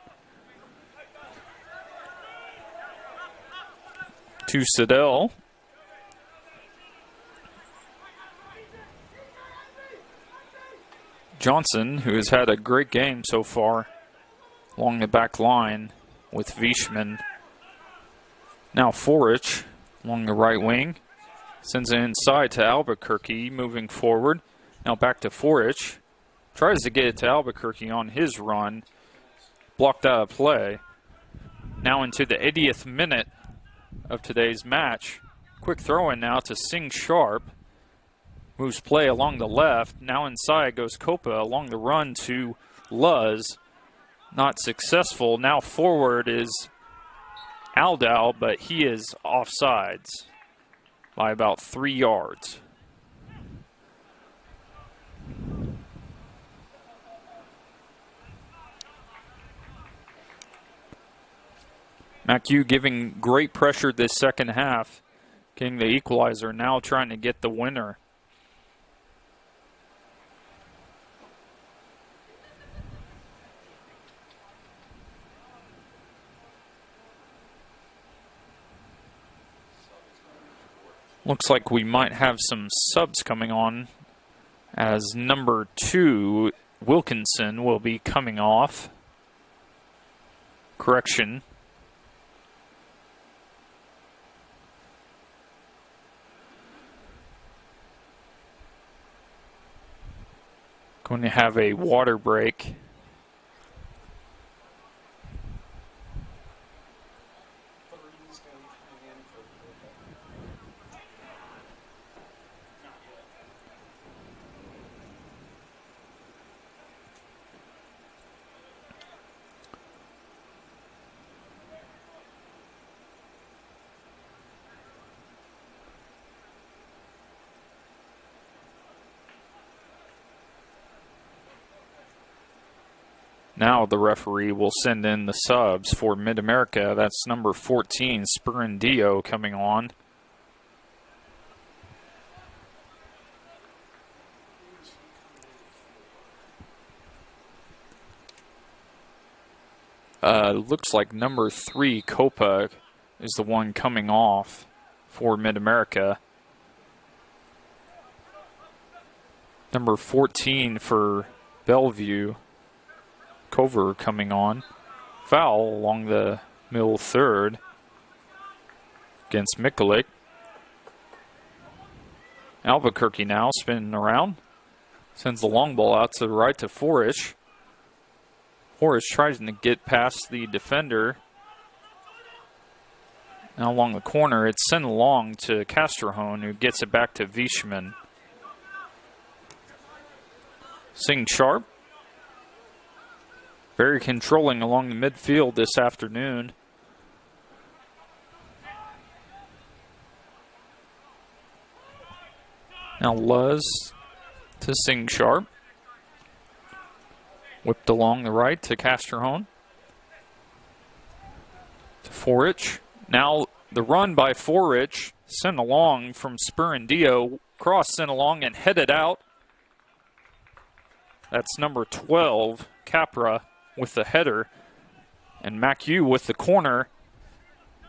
To Siddell. Johnson, who has had a great game so far along the back line with Vishman. Now Forich along the right wing. Sends it inside to Albuquerque, moving forward. Now back to Forich. Tries to get it to Albuquerque on his run. Blocked out of play. Now into the 80th minute of today's match. Quick throw in now to Sing Sharp. Moves play along the left. Now inside goes Copa along the run to Luz. Not successful. Now forward is Aldao, but he is offsides by about 3 yards. MACU giving great pressure this second half, getting the equalizer, now trying to get the winner. Looks like we might have some subs coming on, as number 2, Wilkinson, will be coming off. Correction. Going to have a water break. Now the referee will send in the subs for Mid-America. That's number 14, Spurrendio, coming on. Looks like number 3, Copa, is the one coming off for Mid-America. Number 14 for Bellevue, Cover, coming on. Foul along the middle third against Mikulik. Albuquerque now spinning around. Sends the long ball out to the right to Forish. Forish tries to get past the defender. Now along the corner, it's sent along to Castrojón, who gets it back to Vishman. Sing Sharp. Very controlling along the midfield this afternoon. Now Luz to Sing Sharp. Whipped along the right to Castrojón. To Forich. Now the run by Forich, sent along from Spurrendio. Cross sent along and headed out. That's number 12, Capra, with the header. And MACU with the corner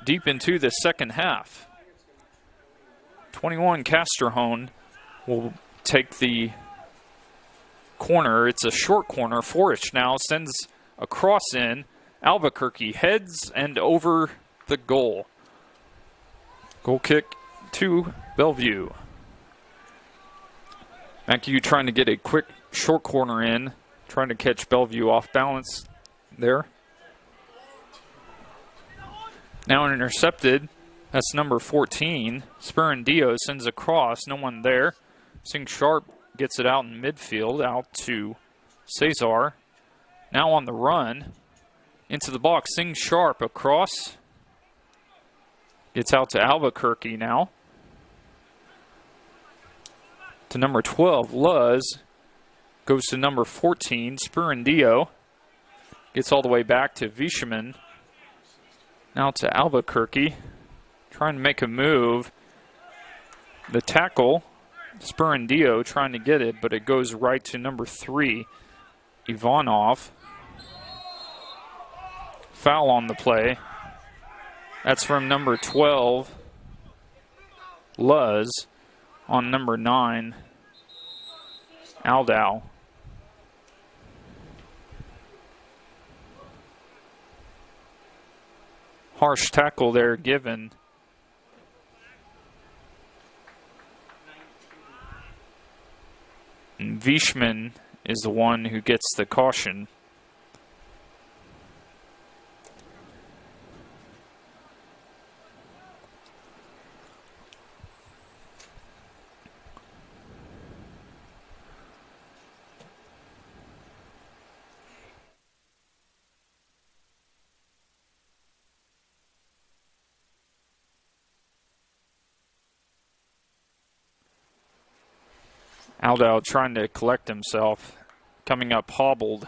deep into the second half. 21, Castrojón will take the corner. It's a short corner. Forich now sends a cross in. Albuquerque heads and over the goal. Goal kick to Bellevue. MACU trying to get a quick short corner in, trying to catch Bellevue off balance there. Now intercepted. That's number 14. Spurrendio sends a cross. No one there. Sing Sharp gets it out in midfield, out to Cesar. Now on the run. Into the box. Sing Sharp across. Gets out to Albuquerque now. To number 12, Luz. Goes to number 14, Spurrendio. Gets all the way back to Vishman. Now to Albuquerque. Trying to make a move. The tackle, Spurindio trying to get it, but it goes right to number 3, Ivanov. Foul on the play. That's from number 12, Luz, on number 9, Aldau. Harsh tackle there given. And Vishman is the one who gets the caution. Aldau trying to collect himself, coming up hobbled.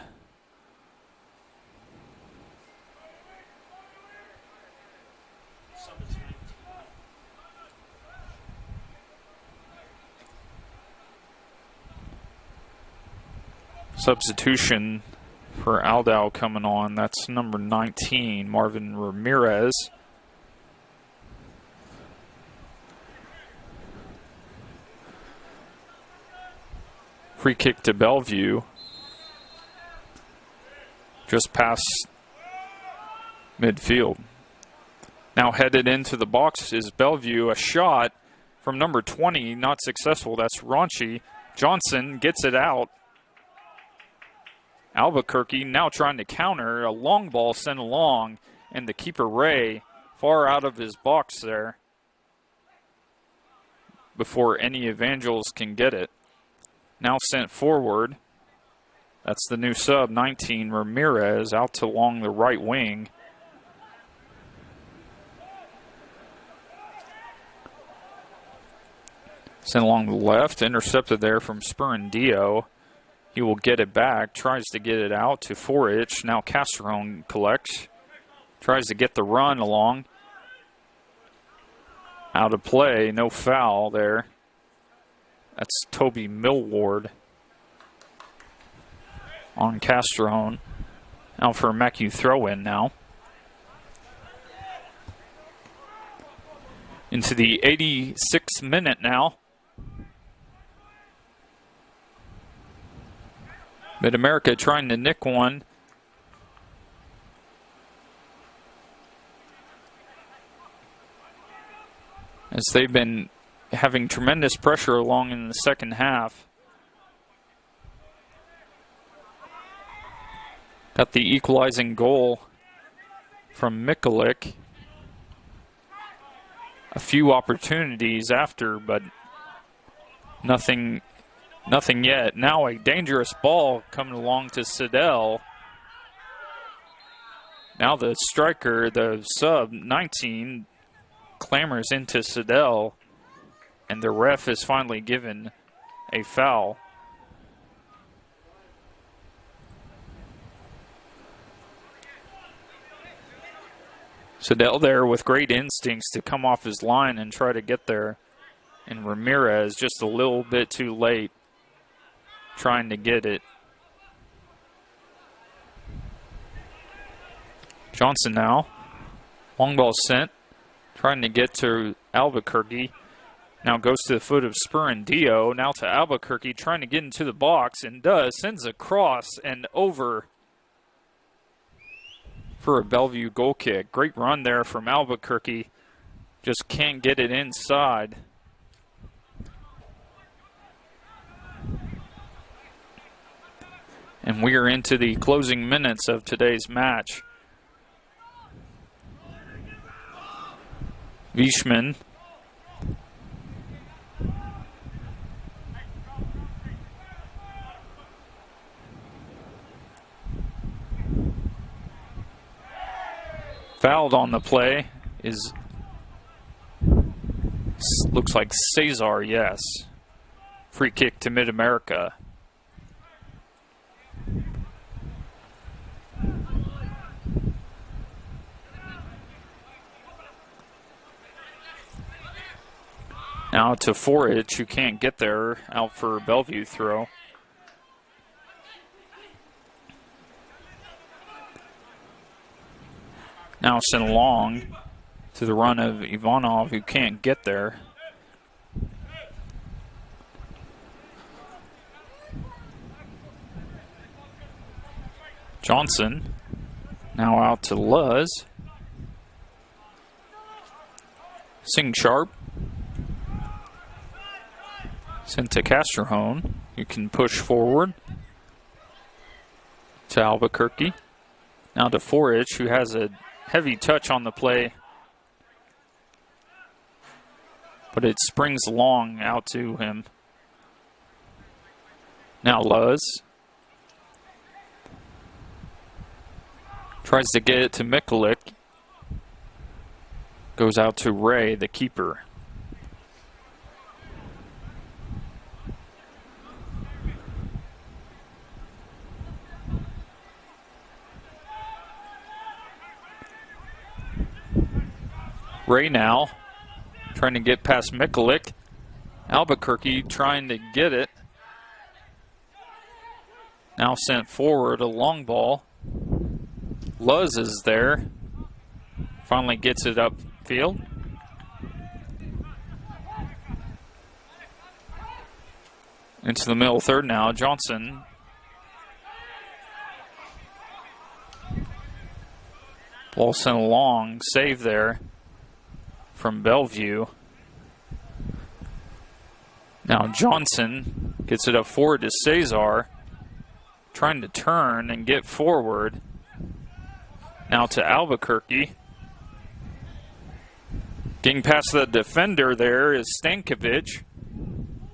Substitution for Aldau coming on. That's number 19, Marvin Ramirez. Free kick to Bellevue. Just past midfield. Now headed into the box is Bellevue. A shot from number 20, not successful. That's Raunchy. Johnson gets it out. Albuquerque now trying to counter. A long ball sent along, and the keeper Ray far out of his box there before any Evangels can get it. Now sent forward. That's the new sub, 19, Ramirez, out to along the right wing. Sent along the left, intercepted there from Spurindio. He will get it back, tries to get it out to Forich. Now Castrone collects, tries to get the run along. Out of play, no foul there. That's Toby Millward on Castrone. Now for a MACU throw-in now. Into the 86th minute now. Mid-America trying to nick one. As they've been having tremendous pressure along in the second half. Got the equalizing goal from Mikulik. A few opportunities after, but nothing yet. Now a dangerous ball coming along to Siddell. Now the striker, the sub, 19, clamors into Siddell, and the ref is finally given a foul. Siddell there with great instincts to come off his line and try to get there. And Ramirez just a little bit too late trying to get it. Johnson now. Long ball sent. Trying to get to Albuquerque. Now goes to the foot of Spurindio. Now to Albuquerque trying to get into the box and does. Sends a cross and over for a Bellevue goal kick. Great run there from Albuquerque. Just can't get it inside. And we are into the closing minutes of today's match. Vishman. Fouled on the play is, looks like Cesar, yes. Free kick to Mid-America. Now to Forage, who can't get there, out for a Bellevue throw. Now sent long to the run of Ivanov, who can't get there. Johnson now out to Luz. Sing Sharp. Sent to Casterhone, who can push forward to Albuquerque. Now to Forage, who has a heavy touch on the play, but it springs long out to him. Now Luz tries to get it to Mikulik. Goes out to Ray, the keeper. Ray now trying to get past Mikulik. Albuquerque trying to get it. Now sent forward, a long ball. Luz is there. Finally gets it upfield. Into the middle third now. Johnson. Ball sent long. Save there from Bellevue. Now Johnson gets it up forward to Cesar. Trying to turn and get forward. Now to Albuquerque. Getting past the defender there is Stankovic.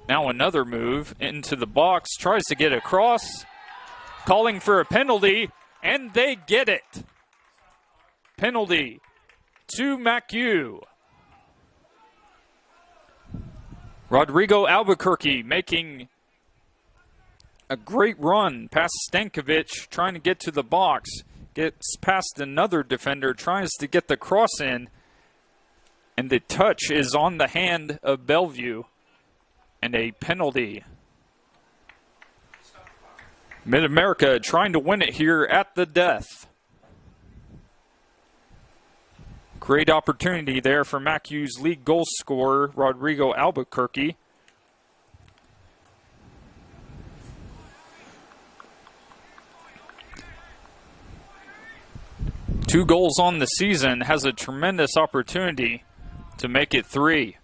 Now another move into the box. Tries to get across. Calling for a penalty. And they get it. Penalty to MACU. Rodrigo Albuquerque making a great run past Stankovic, trying to get to the box. Gets past another defender, tries to get the cross in. And the touch is on the hand of Bellevue. And a penalty. Mid-America trying to win it here at the death. Great opportunity there for MACU's league goal scorer, Rodrigo Albuquerque. Two goals on the season, has a tremendous opportunity to make it 3.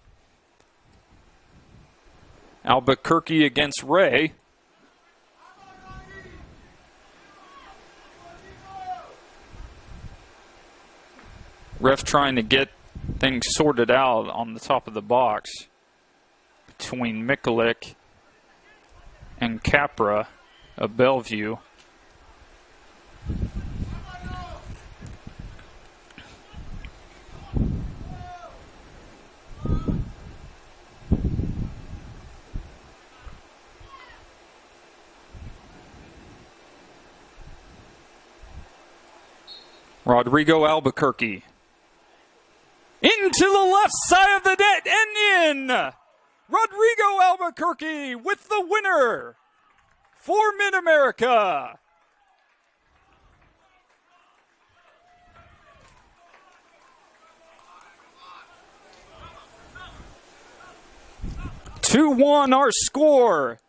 Albuquerque against Ray. Ref trying to get things sorted out on the top of the box between Mikulik and Capra of Bellevue. Rodrigo Albuquerque. Into the left side of the net and in! Rodrigo Albuquerque with the winner for Mid-America. (2-1) our score.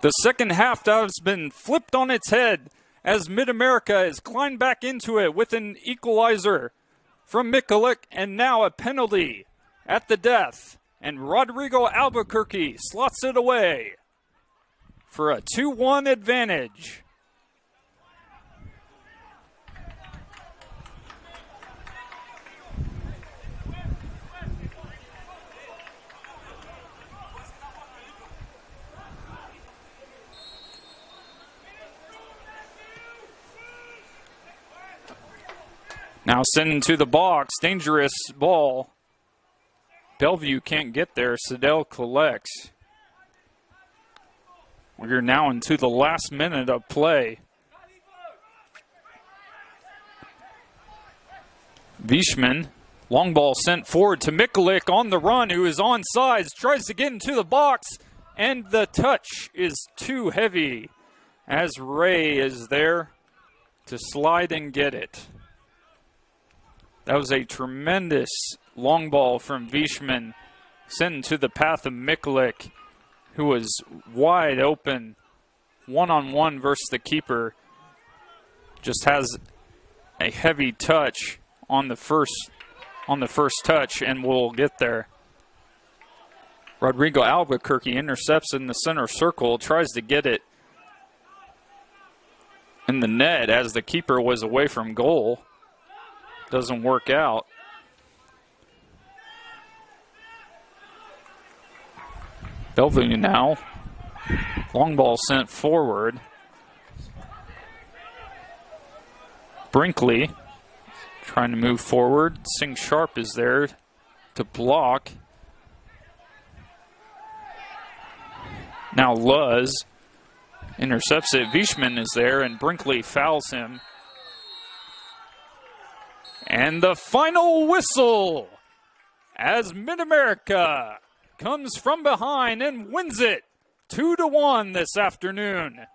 The second half has been flipped on its head as Mid-America has climbed back into it with an equalizer from Mikulik and now a penalty at the death. And Rodrigo Albuquerque slots it away for a 2-1 advantage. Now sending to the box, dangerous ball. Bellevue can't get there, Siddell collects. We're now into the last minute of play. Vishman Long ball sent forward to Mikulik on the run, who is on sides, tries to get into the box, and the touch is too heavy as Ray is there to slide and get it. That was a tremendous long ball from Vishman, sent into the path of Mikulik, who was wide open, one-on-one versus the keeper. Just has a heavy touch on the first touch, and will get there. Rodrigo Albuquerque intercepts in the center circle, tries to get it in the net as the keeper was away from goal. Doesn't work out. Bellevue now. Long ball sent forward. Brinkley trying to move forward. Sing Sharp is there to block. Now Luz intercepts it. Vishman is there, and Brinkley fouls him. And the final whistle as Mid-America comes from behind and wins it 2-1 this afternoon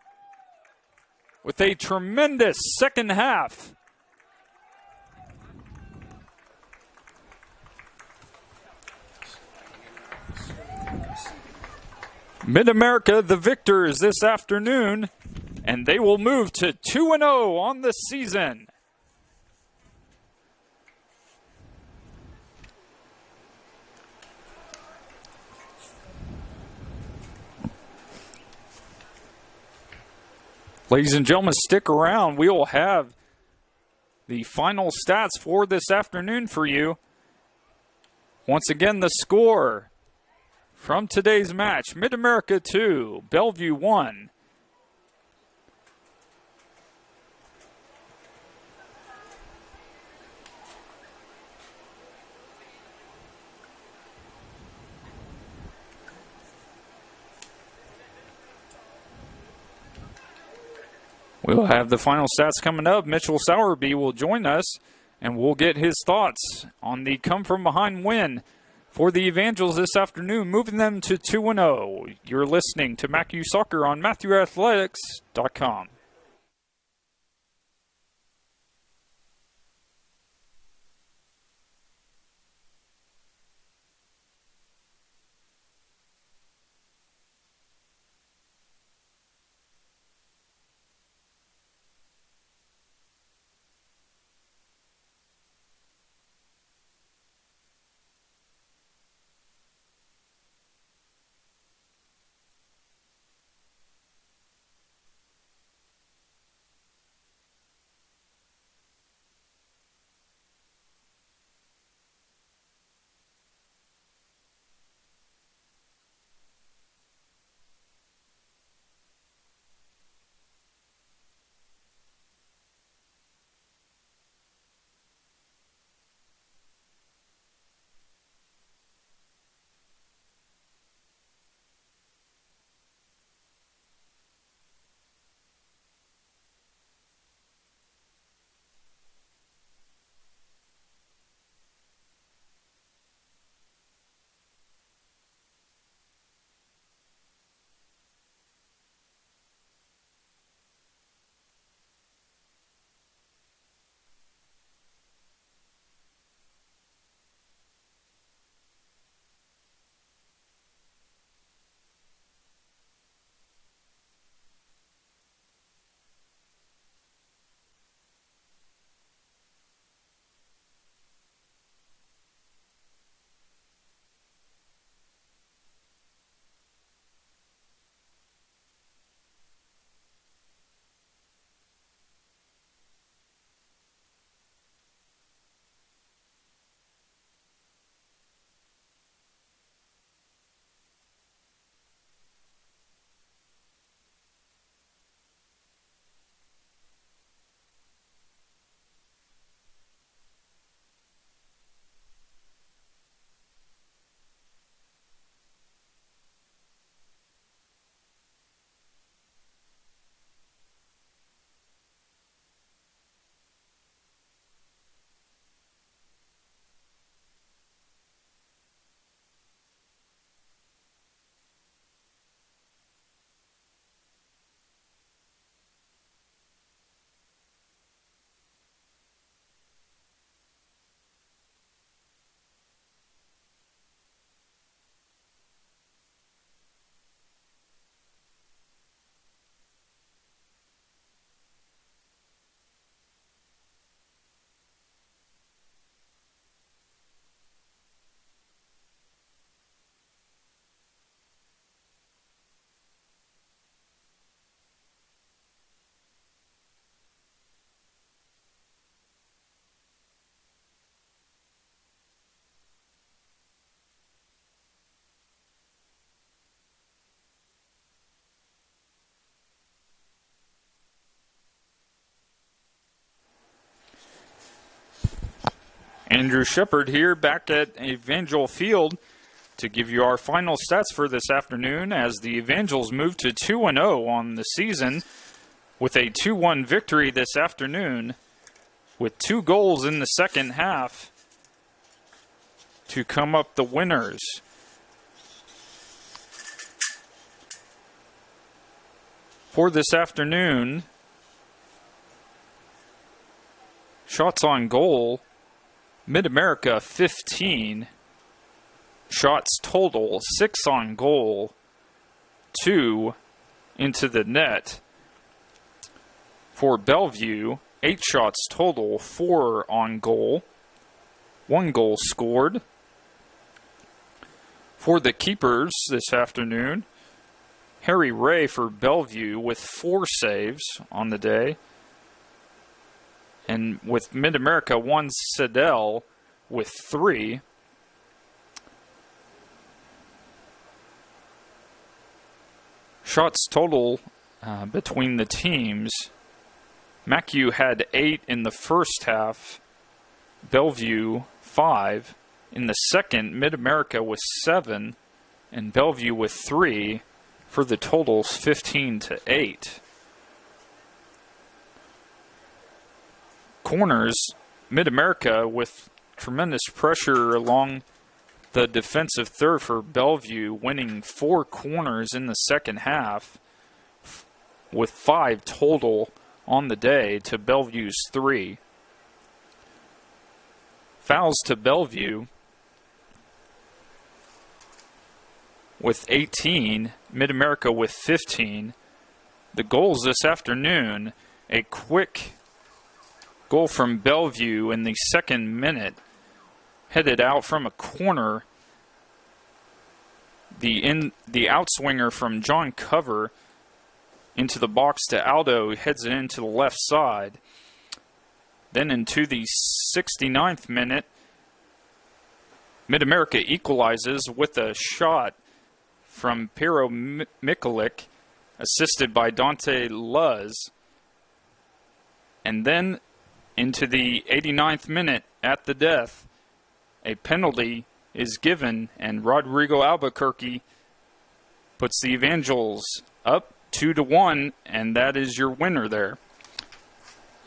with a tremendous second half. Mid-America, the victors this afternoon, and they will move to 2-0 on the season. Ladies and gentlemen, stick around. We will have the final stats for this afternoon for you. Once again, the score from today's match: Mid-America 2, Bellevue 1. We'll have the final stats coming up. Mitchell Sowerby will join us, and we'll get his thoughts on the come-from-behind win for the Evangels this afternoon, moving them to 2-0. You're listening to MACU Soccer on MatthewAthletics.com. Andrew Shepard here, back at Evangel Field to give you our final stats for this afternoon as the Evangels move to 2-0 on the season with a 2-1 victory this afternoon with 2 goals in the second half to come up the winners. For this afternoon, shots on goal, Mid-America 15. Shots total, 6 on goal, 2 into the net. For Bellevue, 8 shots total, 4 on goal, 1 goal scored. For the keepers this afternoon, Harry Ray for Bellevue with 4 saves on the day. And with Mid-America, Juan Sedell with 3. Shots total between the teams. MACU had 8 in the first half. Bellevue 5. In the second, Mid-America with 7. And Bellevue with 3. For the totals 15-8. Corners, Mid-America with tremendous pressure along the defensive third for Bellevue, winning 4 corners in the second half with 5 total on the day to Bellevue's 3. Fouls to Bellevue with 18, Mid-America with 15. The goals this afternoon, a quick goal from Bellevue in the second minute, headed out from a corner. The outswinger from John Cover into the box to Aldo, heads it into the left side. Then into the 69th minute, Mid-America equalizes with a shot from Pero Mikulik, assisted by Dante Luz. And then into the 89th minute, at the death, a penalty is given, and Rodrigo Albuquerque puts the Evangels up 2-1, and that is your winner there.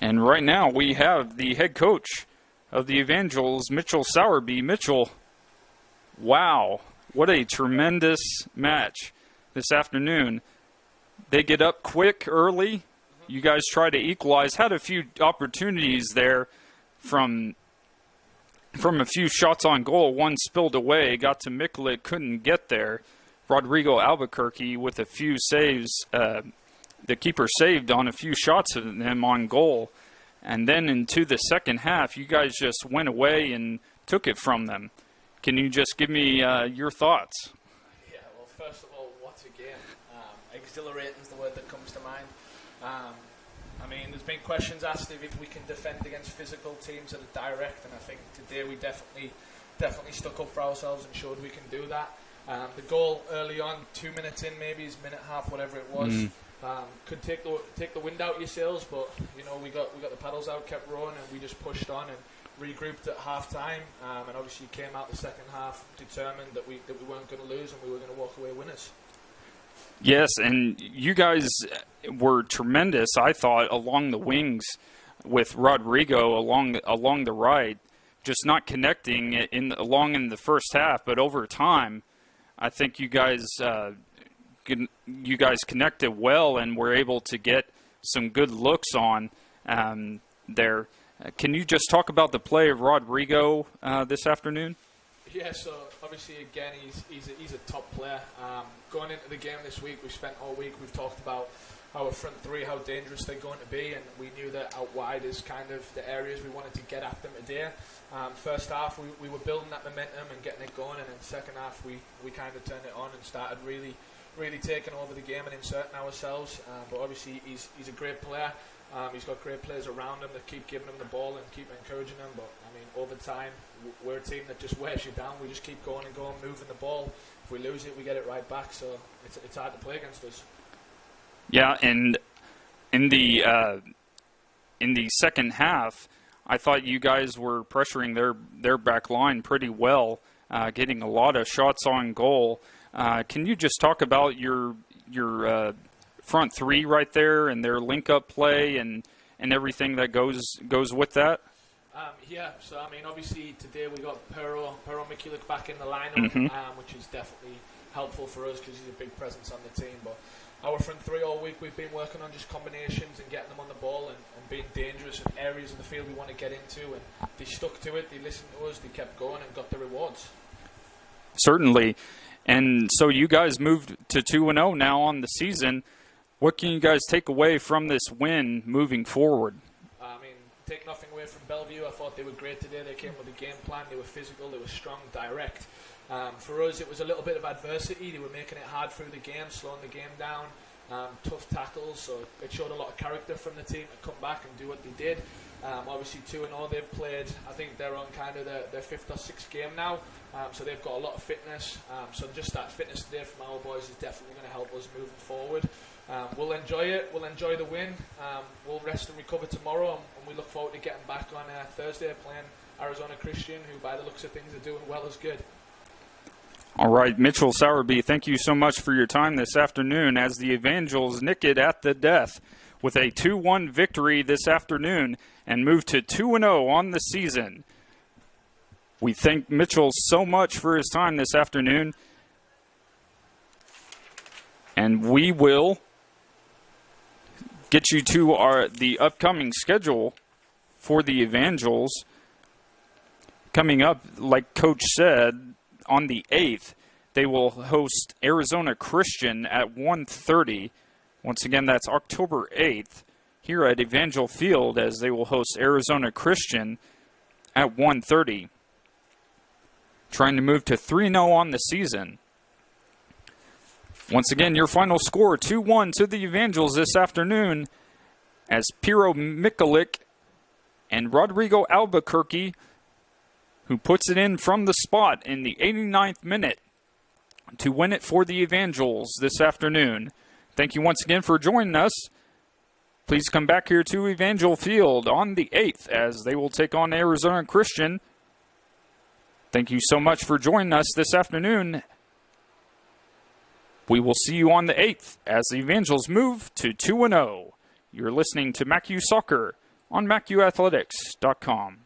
And right now we have the head coach of the Evangels, Mitchell Sowerby. Mitchell, wow, what a tremendous match this afternoon. They get up quick early. You guys try to equalize. Had a few opportunities there from a few shots on goal. One spilled away, got to Mikulik, couldn't get there. Rodrigo Albuquerque with a few saves. The keeper saved on a few shots of him on goal. And then into the second half, you guys just went away and took it from them. Can you just give me your thoughts? Yeah, well, first of all, what a game. Exhilarating is the word that comes to mind. I mean, there's been questions asked if we can defend against physical teams that are direct, and I think today we definitely stuck up for ourselves and showed we can do that. The goal early on, 2 minutes in, maybe is minute half, whatever it was, could take the wind out of your sails, but you know we got the paddles out, kept rowing, and we just pushed on and regrouped at half time, and obviously came out the second half determined that we weren't going to lose and we were going to walk away winners. Yes, and you guys were tremendous, I thought, along the wings with Rodrigo along the right, just not connecting along in the first half, but over time, I think you guys connected well and were able to get some good looks on there. Can you just talk about the play of Rodrigo this afternoon? Yeah, so obviously again he's a top player. Going into the game this week, we've spent all week, we've talked about our front three, how dangerous they're going to be, and we knew that out wide is kind of the areas we wanted to get at them today. First half we were building that momentum and getting it going, and in the second half we kind of turned it on and started really taking over the game and inserting ourselves. But obviously he's a great player. He's got great players around him that keep giving him the ball and keep encouraging him. But I mean, over time, we're a team that just wears you down. We just keep going and going, moving the ball. If we lose it, we get it right back. So it's hard to play against us. Yeah, and in the second half, I thought you guys were pressuring their back line pretty well, getting a lot of shots on goal. Can you just talk about your front three right there and their link-up play and everything that goes with that? Yeah, so I mean, obviously today we got Pero Mikulik back in the lineup, which is definitely helpful for us because he's a big presence on the team. But our front three all week, we've been working on just combinations and getting them on the ball and being dangerous in areas of the field we want to get into. And they stuck to it, they listened to us, they kept going and got the rewards. Certainly. And so you guys moved to 2-0 now on the season. What can you guys take away from this win moving forward? Take nothing away from Bellevue. I thought they were great today. They came with a game plan. They were physical. They were strong, direct. For us, it was a little bit of adversity. They were making it hard through the game, slowing the game down. Tough tackles. So it showed a lot of character from the team to come back and do what they did. Obviously, 2-0, they've played. I think they're on kind of their fifth or sixth game now. So they've got a lot of fitness. So just that fitness today from our boys is definitely going to help us moving forward. We'll enjoy it. We'll enjoy the win. We'll rest and recover tomorrow, and we look forward to getting back on Thursday playing Arizona Christian, who by the looks of things are doing well as good. All right, Mitchell Sowerby, thank you so much for your time this afternoon as the Evangels nick it at the death with a 2-1 victory this afternoon and move to 2-0 on the season. We thank Mitchell so much for his time this afternoon, and we will get you to the upcoming schedule for the Evangels. Coming up, like Coach said, on the 8th, they will host Arizona Christian at 1:30. Once again, that's October 8th here at Evangel Field as they will host Arizona Christian at 1:30. Trying to move to 3-0 on the season. Once again, your final score, 2-1 to the Evangels this afternoon as Pero Mikulik and Rodrigo Albuquerque, who puts it in from the spot in the 89th minute to win it for the Evangels this afternoon. Thank you once again for joining us. Please come back here to Evangel Field on the 8th as they will take on Arizona Christian. Thank you so much for joining us this afternoon. We will see you on the 8th as the Evangels move to 2-0. You're listening to MACU Soccer on MACUathletics.com.